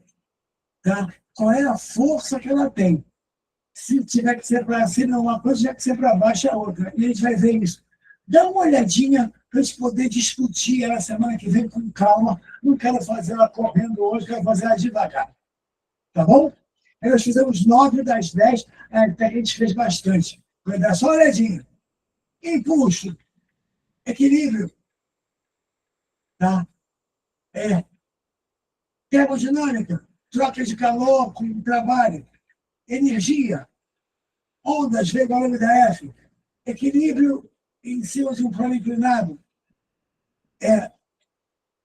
tá, qual é a força que ela tem. Se tiver que ser para cima, uma coisa, se tiver que ser para baixo, é outra. E a gente vai ver isso. Dá uma olhadinha para a gente poder discutir ela semana que vem com calma. Não quero fazer ela correndo hoje, quero fazer ela devagar. Tá bom? Aí nós fizemos 9 das 10, até que a gente fez bastante. Vai dar só uma olhadinha. Impulso. Equilíbrio. Tá? Termodinâmica. Troca de calor com trabalho. Energia. Ondas, V igual a lambda F. Equilíbrio em cima de um plano inclinado.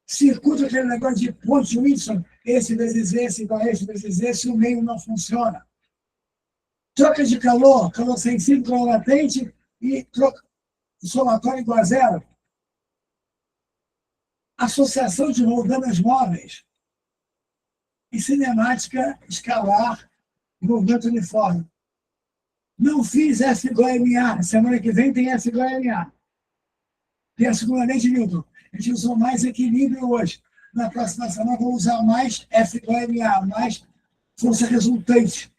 Circuito, aquele negócio de pontos de Wilson, esse vezes esse, igual a esse vezes esse, o meio não funciona. Troca de calor sensível, calor latente e troca somatório igual a zero. Associação de roldanas móveis e cinemática escalar, movimento uniforme. Não fiz F igual a MA. Semana que vem tem F igual a MA. Tem a segunda lei de Newton. A gente usou mais equilíbrio hoje. Na próxima semana vou usar mais F igual a MA, mais força resultante.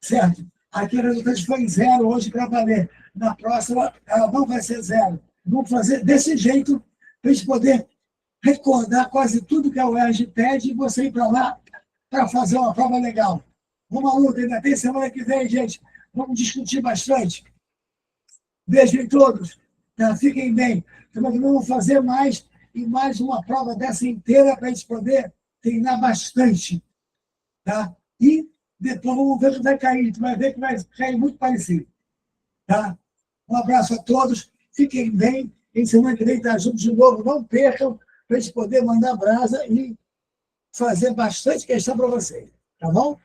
Certo? Aqui a resultante foi 0 hoje para valer. Na próxima, ela não vai ser 0. Vamos fazer desse jeito, para a gente poder recordar quase tudo que a UERJ pede e você ir para lá para fazer uma prova legal. Vamos à luta, ainda tem semana que vem, gente. Vamos discutir bastante. Beijo em todos. Tá? Fiquem bem. Vamos fazer mais e mais uma prova dessa inteira para a gente poder treinar bastante. Tá? E depois vamos ver o que vai cair. Tu vai ver que vai cair muito parecido. Tá? Um abraço a todos. Fiquem bem. Em semana que vem estar juntos de novo. Não percam para a gente poder mandar brasa e fazer bastante questão para vocês. Tá bom?